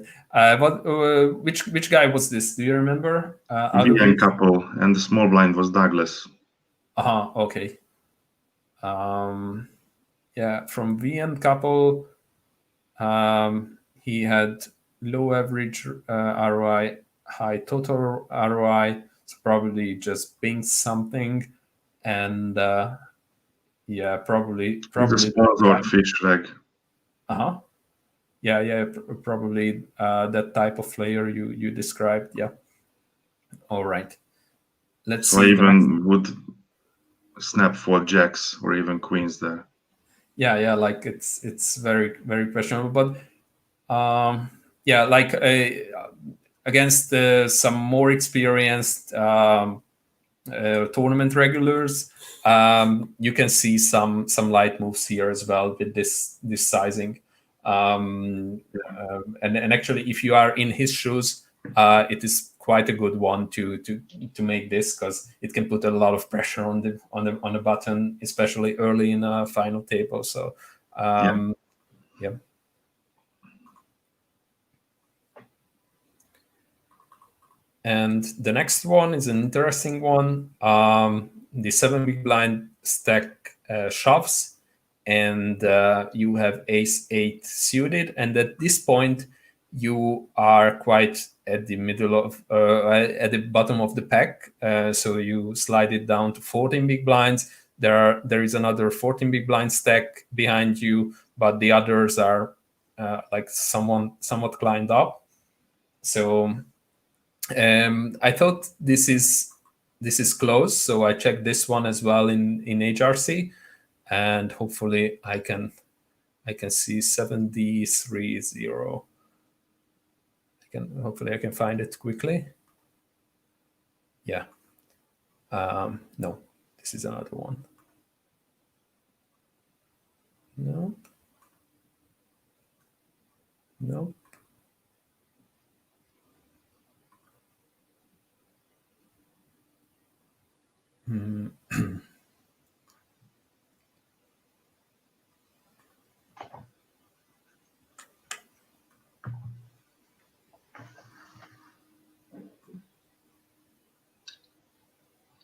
Which guy was this? Do you remember? VN couple, and the small blind was Douglas. Okay. Yeah, from VN couple, he had low average ROI, high total ROI. So probably just pinged something, and yeah, probably He's a sponsored fish leg. Yeah, probably that type of player you described. Yeah. All right. Let's see. I even would snap for jacks or even queens there. Yeah, like it's very questionable, but yeah, like against some more experienced tournament regulars, you can see some light moves here as well with this sizing. And actually, if you are in his shoes, it is quite a good one to make this, because it can put a lot of pressure on the button, especially early in a final table. So yeah. And the next one is an interesting one. The 7 big blind stack shoves, and you have ace-8 suited, and at this point you are quite at the middle of at the bottom of the pack, so you slide it down to 14 big blinds. There is another 14 big blind stack behind you, but the others are like somewhat climbed up. So I thought this is close, so I checked this one as well in HRC, and hopefully I can see 7D30. Hopefully I can find it quickly. Yeah. No, this is another one. No. No.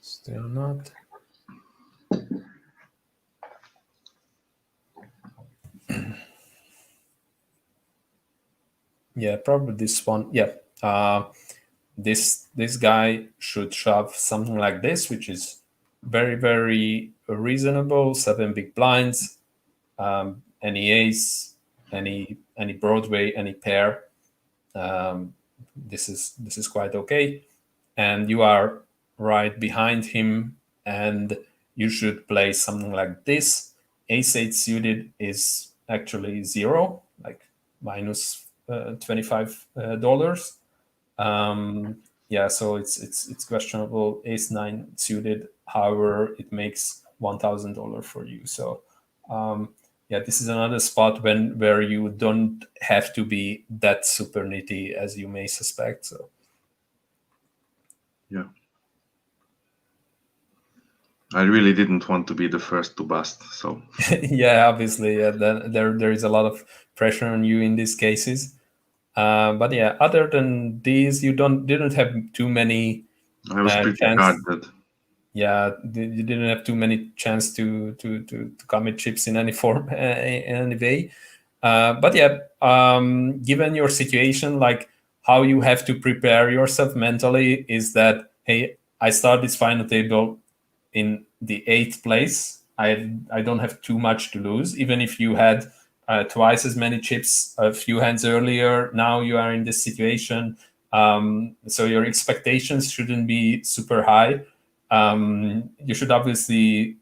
Still not. Yeah, probably this one. Yeah. This guy should shove something like this, which is very, very reasonable. 7 big blinds, any ace, any Broadway, any pair. This is quite okay, and you are right behind him, and you should play something like this. Ace-8 suited is actually 0, like minus $25. Yeah, so it's questionable. Ace-9 suited, however, it makes $1,000 for you. So yeah, this is another spot where you don't have to be that super nitty as you may suspect. So yeah, I really didn't want to be the first to bust. So yeah, obviously, there is a lot of pressure on you in these cases. But yeah, other than these, you didn't have too many. I was pretty guarded. Yeah, you didn't have too many chance to commit chips in any form, in any way. But yeah, given your situation, like how you have to prepare yourself mentally is that, hey, I start this final table in the 8th place. I don't have too much to lose. Even if you had twice as many chips a few hands earlier, now you are in this situation. So your expectations shouldn't be super high. You should obviously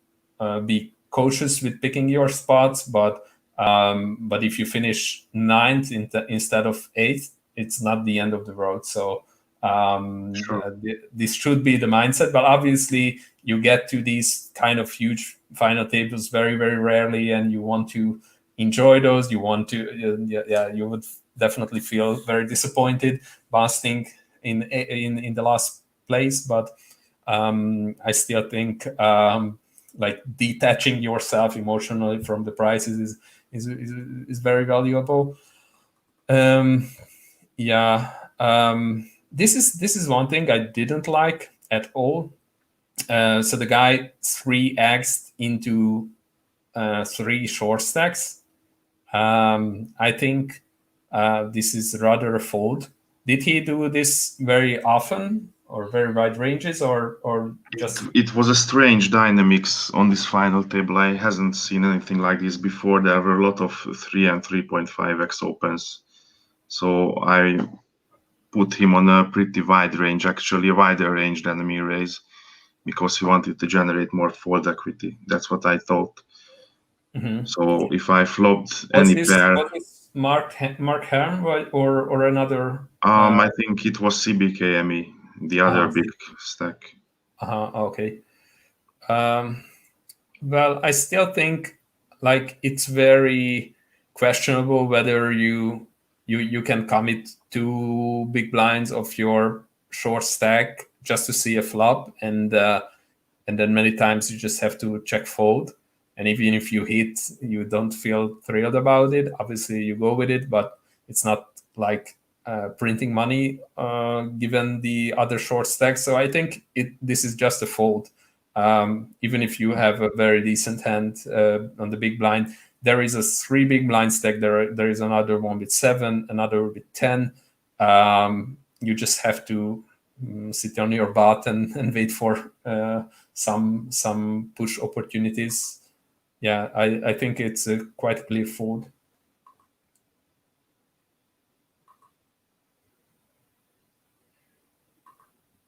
be cautious with picking your spots, but if you finish 9th instead of 8th, it's not the end of the road. So Sure. This should be the mindset, but obviously you get to these kind of huge final tables very, very rarely, and you want to enjoy those. You want to, you would definitely feel very disappointed busting in the last place, but I still think like detaching yourself emotionally from the prices is very valuable. Yeah. This is one thing I didn't like at all. So the guy 3x'd into 3 short stacks. I think this is rather a fold. Did he do this very often or very wide ranges, or just? It was a strange dynamics on this final table. I hasn't seen anything like this before. There were a lot of 3 and 3.5x opens. So I put him on a pretty wide range, actually a wider range than a me raise, because he wanted to generate more fold equity. That's what I thought. Mm-hmm. So if I flopped any pair, was this Mark Herm or another? I think it was CBKME, the other big stack. Okay. Well, I still think like it's very questionable whether you can commit 2 big blinds of your short stack just to see a flop, and then many times you just have to check fold. And even if you hit, you don't feel thrilled about it. Obviously, you go with it, but it's not like printing money given the other short stacks. So I think this is just a fold. even if you have a very decent hand on the big blind. There is a 3 big blind stack. There is another one with 7, another with 10. You just have to sit on your butt and wait for some push opportunities. Yeah, I think it's a quite clear fold.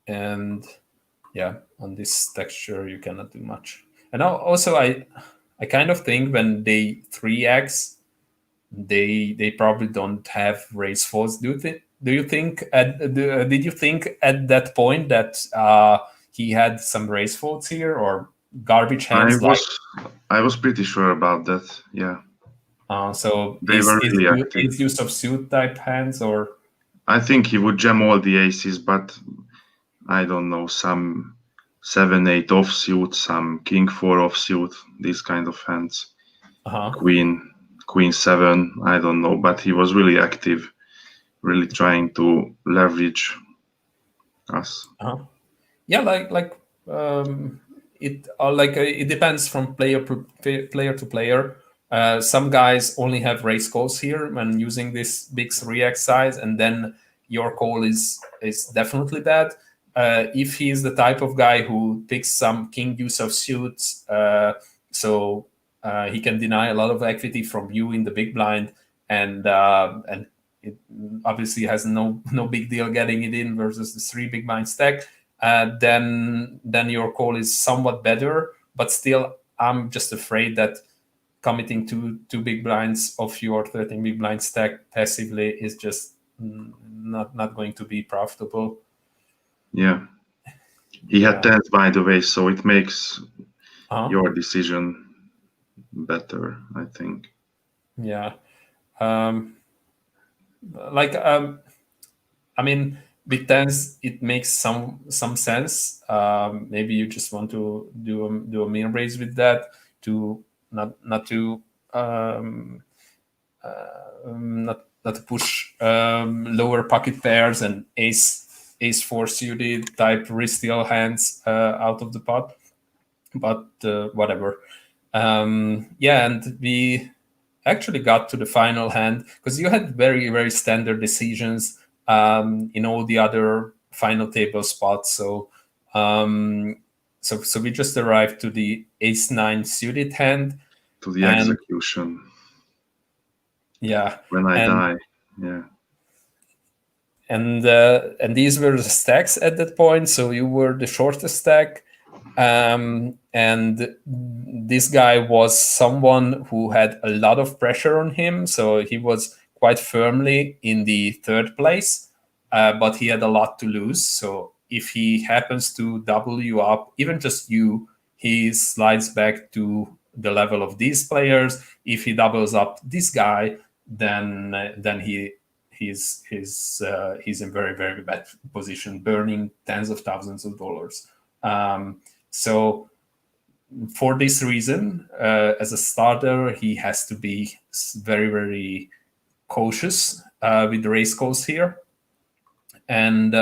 And yeah, on this texture you cannot do much. And also I kind of think when they 3x, they probably don't have raise folds. Do you think did you think at that point that he had some raise folds here or garbage hands? I was pretty sure about that. Yeah. So they were really active. Is use of suit type hands, or I think he would jam all the aces, but I don't know, some 7-8 offsuit, some king 4 offsuit, these kind of hands. Queen 7, I don't know, but he was really active, really trying to leverage us. Yeah, it depends from player to player. Some guys only have raise calls here when using this big 3x size, and then your call is definitely bad. If he's the type of guy who picks some king deuce of suits, so he can deny a lot of equity from you in the big blind, and it obviously has no big deal getting it in versus the 3 big blind stack. Then your call is somewhat better, but still I'm just afraid that committing two big blinds of your 13 big blind stack passively is just not going to be profitable. Yeah, he had tens, by the way, so it makes your decision better, I think. Yeah. I mean, with tens, it makes some sense. Maybe you just want to do a min raise with that to not to push lower pocket pairs and ace 4 suited type wrist-deal hands out of the pot. But whatever. Yeah, and we actually got to the final hand because you had very, very standard decisions in all the other final table spots. So we just arrived to the ace 9 suited hand. To the execution. Yeah. When I die. Yeah. And these were the stacks at that point. So you were the shortest stack. And this guy was someone who had a lot of pressure on him. So he was quite firmly in the 3rd place, but he had a lot to lose. So if he happens to double you up, even just you, he slides back to the level of these players. If he doubles up this guy, then he's in very, very bad position, burning tens of thousands of dollars. So for this reason, as a starter, he has to be very, very cautious with the raise calls here. And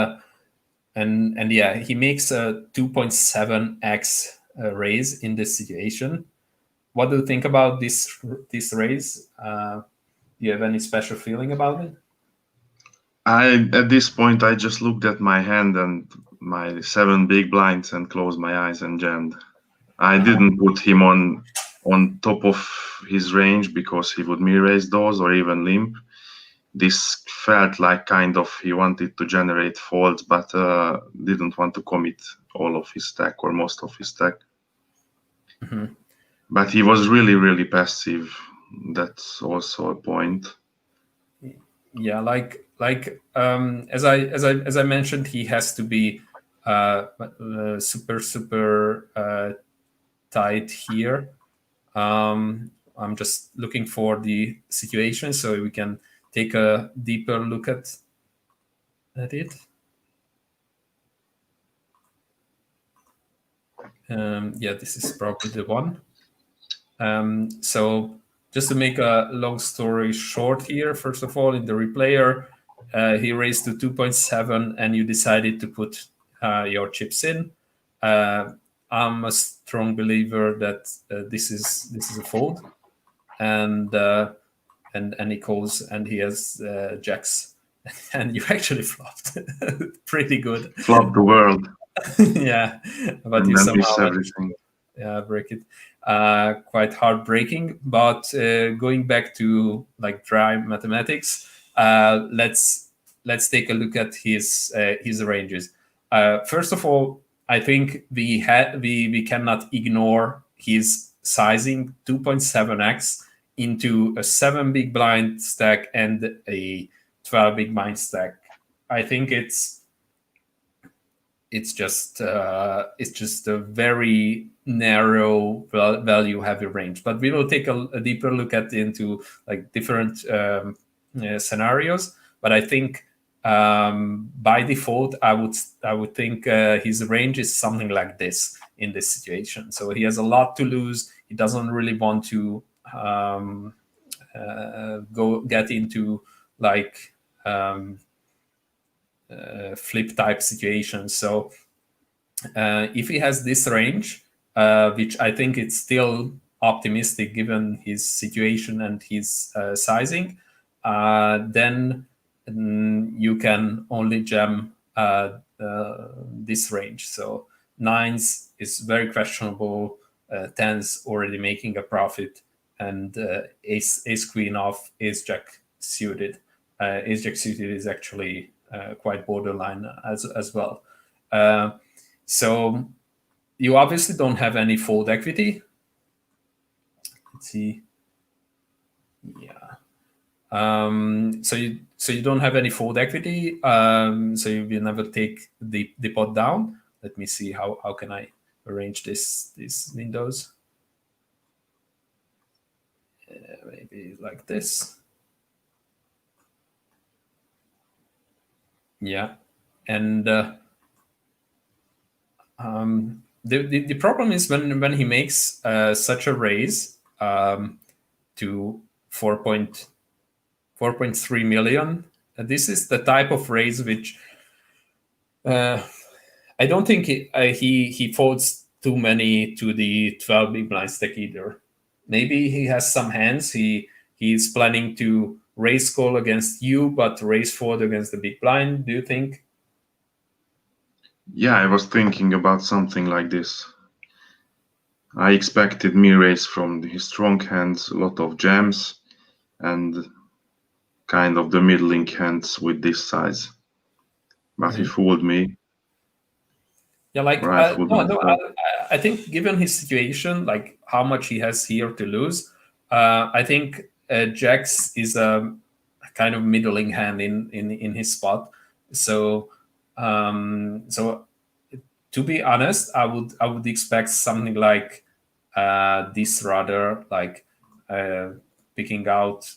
yeah, he makes a 2.7x raise in this situation. What do you think about this raise? Do you have any special feeling about it? At this point, I just looked at my hand and my 7 big blinds and closed my eyes and jammed. I didn't put him on top of his range because he would raise those or even limp. This felt like kind of he wanted to generate folds, but didn't want to commit all of his stack or most of his stack. Mm-hmm. But he was really, really passive. That's also a point. Yeah, as I mentioned, he has to be super tight here. I'm just looking for the situation so we can take a deeper look at it. Yeah, this is probably the one. So just to make a long story short here, first of all, in the replayer, he raised to 2.7 and you decided to put your chips in. I'm a strong believer that this is a fold, and he calls, and he has jacks, and you actually flopped pretty good. Flop the world. Yeah, but and you then somehow miss everything. break it. Quite heartbreaking. But going back to like dry mathematics, let's take a look at his ranges. First of all, I think we cannot ignore his sizing 2.7x into a 7 big blind stack and a 12 big blind stack. I think it's just a very narrow value heavy range. But we will take a deeper look into like different scenarios. But I think by default, I would think his range is something like this in this situation. So he has a lot to lose. He doesn't really want to get into like flip type situations. So if he has this range, which I think it's still optimistic given his situation and his sizing, then you can only jam this range. So nines is very questionable, tens already making a profit, and ace queen off, ace jack suited. Ace jack suited is actually quite borderline as well. So you obviously don't have any fold equity. Let's see. Yeah. So you don't have any fold equity. So you will never take the pot down. Let me see how can I arrange these windows. Maybe like this. Yeah, and the problem is when he makes such a raise to 4.3 million. This is the type of raise which I don't think he folds too many to the 12 big blind stack either. Maybe he has some hands. He's planning to raise call against you, but raise fold against the big blind. Do you think? Yeah, I was thinking about something like this. I expected me raise from his strong hands, a lot of jams, and kind of the middling hands with this size. But he fooled me. Yeah, like I think given his situation, like how much he has here to lose, I think jacks is a kind of middling hand in his spot. So so to be honest, I would expect something like this, rather like picking out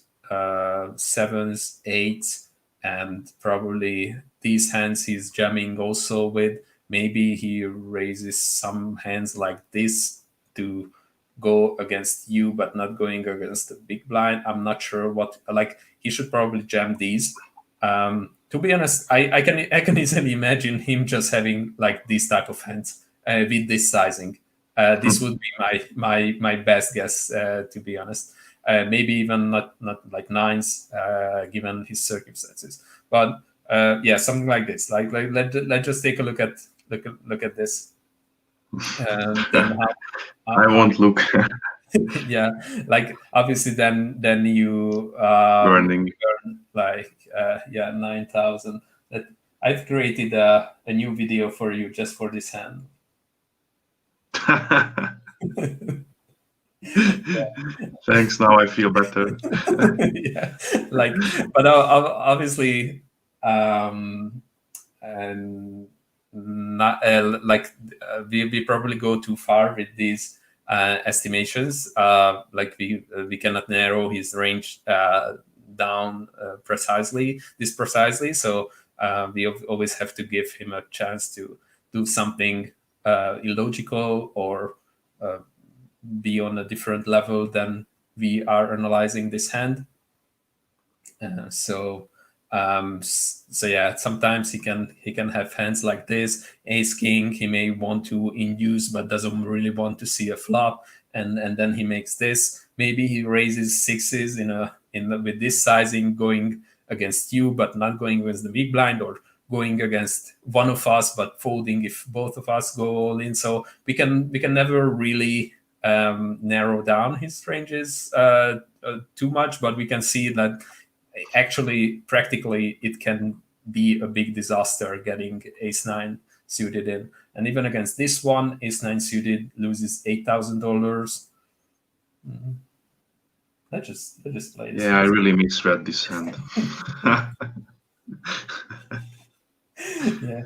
sevens, eights, and probably these hands he's jamming also with. Maybe he raises some hands like this to go against you, but not going against the big blind. I'm not sure what, like, he should probably jam these. To be honest, I can easily imagine him just having like these type of hands with this sizing. This would be my best guess, to be honest. Maybe even not like nines, given his circumstances. But yeah, something like this. Like let's just take a look at this. And then I won't look. Yeah, like obviously then you Burning. earn like 9,000. That I've created a new video for you just for this hand. Thanks. Now I feel better. Yeah, like, but obviously, and not like we probably go too far with these estimations. Like we cannot narrow his range down precisely. So we always have to give him a chance to do something illogical or be on a different level than we are analyzing this hand. So So yeah, sometimes he can have hands like this. Ace king, he may want to induce but doesn't really want to see a flop, and then he makes this. Maybe he raises sixes with this sizing, going against you but not going against the big blind, or going against one of us but folding if both of us go all in. So we can never really narrow down his ranges too much, but we can see that actually practically it can be a big disaster getting ace-9 suited in. And even against this one, ace-9 suited loses $8,000. Let's just play this. Yeah, I really misread this hand. Yeah.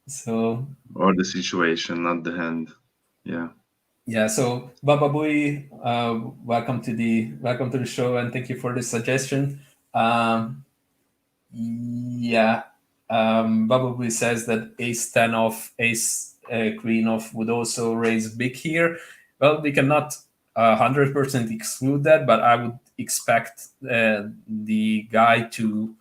So. Or the situation, not the hand. Yeah. Yeah. So Baba Booey, welcome to the show, and thank you for the suggestion. Yeah. Baba Booey says that ace-10 off, ace queen off would also raise big here. Well, we cannot 100% exclude that, but I would expect the guy to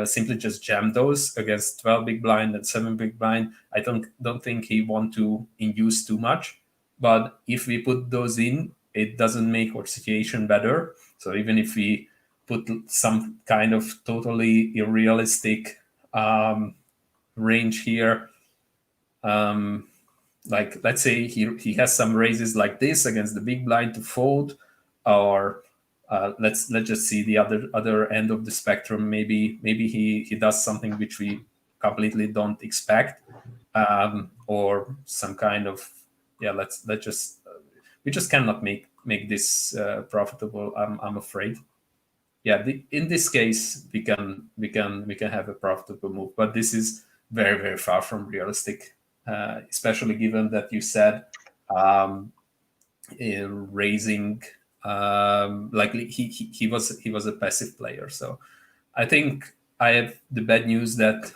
simply just jam those against 12 big blind and 7 big blind. I don't think he want to induce too much, but if we put those in, it doesn't make our situation better. So even if we put some kind of totally unrealistic range here, like let's say he has some raises like this against the big blind to fold, or let's just see the other end of the spectrum. Maybe he does something which we completely don't expect, or some kind of let's just we just cannot make this profitable. I'm afraid. Yeah, in this case we can have a profitable move, but this is very, very far from realistic, especially given that you said raising likely he was a passive player. So I think I have the bad news that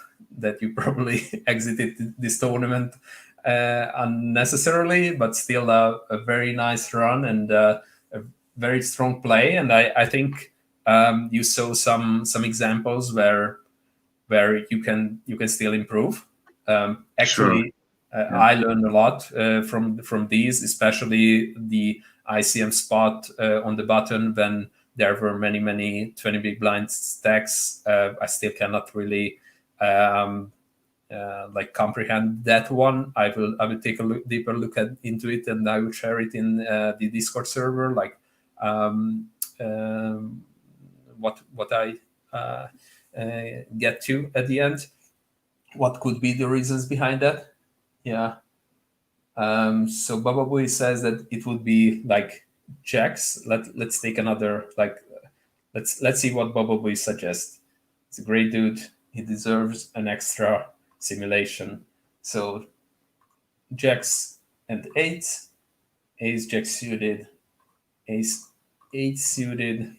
you probably exited this tournament unnecessarily, but still a very nice run and a very strong play. And I think you saw some examples where you can still improve. Actually, Sure. I learned a lot from these, especially the ICM spot on the button when there were many 20 big blind stacks. I still cannot really like comprehend that one. I will take a deeper look into it, and I will share it in the Discord server. Like what I get to at the end. What could be the reasons behind that? Yeah. So Baba Booey says that it would be like checks. Let's take another let's see what Baba Booey suggests. It's a great dude. He deserves an extra simulation. So jacks and eights, ace jack suited, ace 8 suited.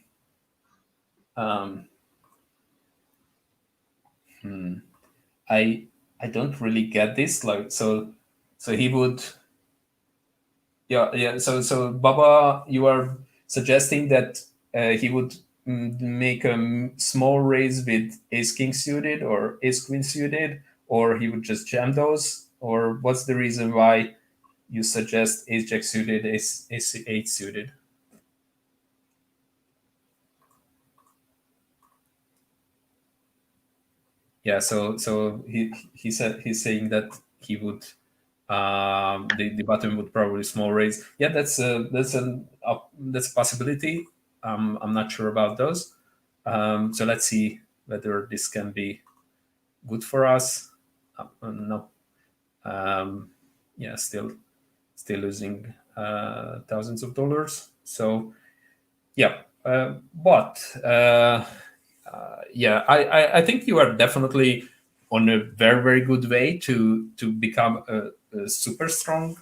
I don't really get this. Like so he would. Yeah. So Baba, you are suggesting that he would make a small raise with ace king suited or ace queen suited, or he would just jam those, or what's the reason why you suggest ace jack suited, ace 8 suited? Yeah, so he said he's saying that he would the button would probably small raise. Yeah, that's a possibility. I'm not sure about those. So let's see whether this can be good for us. No. Yeah, still losing thousands of dollars. So yeah, but yeah, I think you are definitely on a very, very good way to become a super strong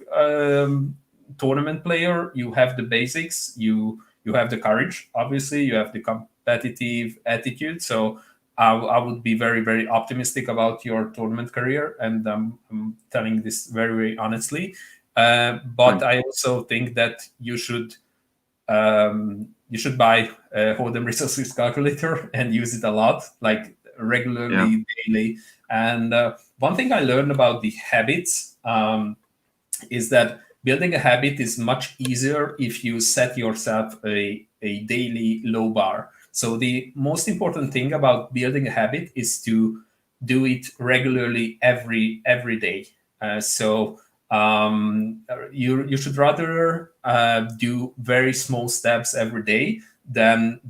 tournament player. You have the basics. You have the courage. Obviously, you have the competitive attitude. So I would be very, very optimistic about your tournament career, and I'm telling this very, very honestly. But I also think that you should buy a Hold'em resources calculator and use it a lot. Like regularly, daily. And one thing I learned about the habits is that building a habit is much easier if you set yourself a daily low bar. So the most important thing about building a habit is to do it regularly every day. So you should rather do very small steps every day than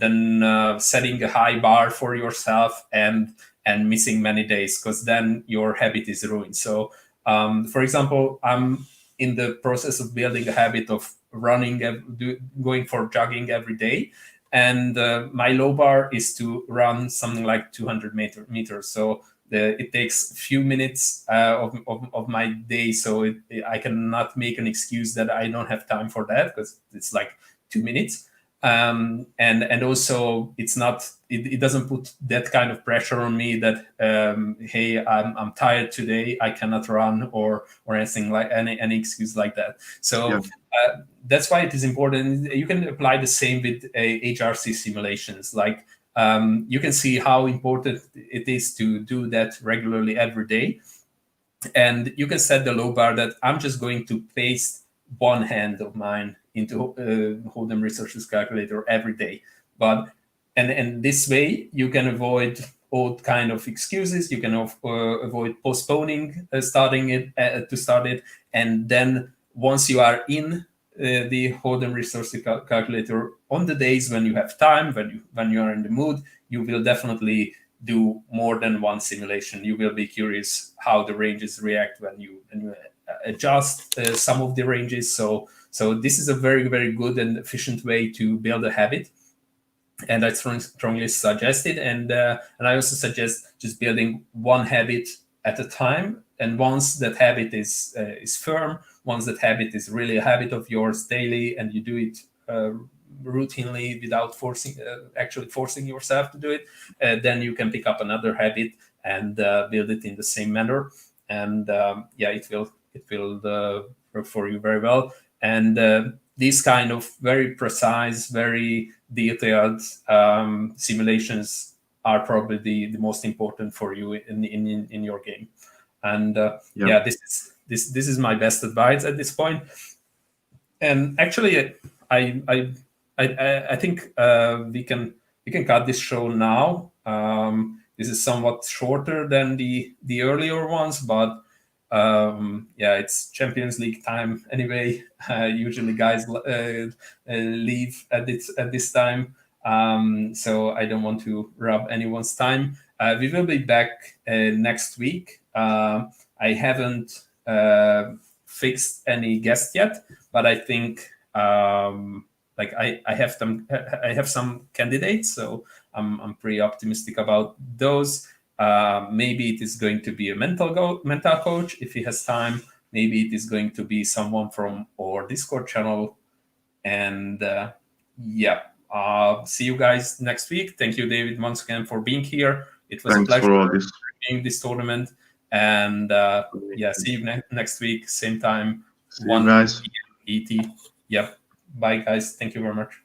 setting a high bar for yourself and missing many days, because then your habit is ruined. So for example, I'm in the process of building a habit of running, going for jogging every day. And my low bar is to run something like 200 meters. So it takes a few minutes of my day. So I cannot make an excuse that I don't have time for that, because it's like 2 minutes. And also it's not, it doesn't put that kind of pressure on me that hey, I'm tired today, I cannot run, or anything like any excuse like that. So that's why it is important. You can apply the same with HRC simulations. Like you can see how important it is to do that regularly every day. And you can set the low bar that I'm just going to paste one hand of mine into Hold'em Resources Calculator every day. But and this way you can avoid all kind of excuses. You can avoid postponing starting it to start it. And then once you are in the Hold'em Resources Calculator, on the days when you have time, when you are in the mood, you will definitely do more than one simulation. You will be curious how the ranges react when you adjust some of the ranges. So this is a very, very good and efficient way to build a habit, and I strongly suggest it. And I also suggest just building one habit at a time. And once that habit is firm, once that habit is really a habit of yours daily, and you do it routinely without actually forcing yourself to do it, then you can pick up another habit and build it in the same manner. And it will work for you very well. And these kind of very precise, very detailed simulations are probably the most important for you in your game. And this is my best advice at this point. And actually, I think we can cut this show now. This is somewhat shorter than the earlier ones, but it's Champions League time anyway. Usually guys leave at this time, so I don't want to rob anyone's time. We will be back next week. I haven't fixed any guest yet, but I think I have some candidates, so I'm pretty optimistic about those. Maybe it is going to be a mental coach if he has time. Maybe it is going to be someone from our Discord channel. And see you guys next week. Thank you, David, once again for being here. It was a pleasure being this tournament. And see you next week, same time, 1 p.m. ET. Yep. Bye, guys. Thank you very much.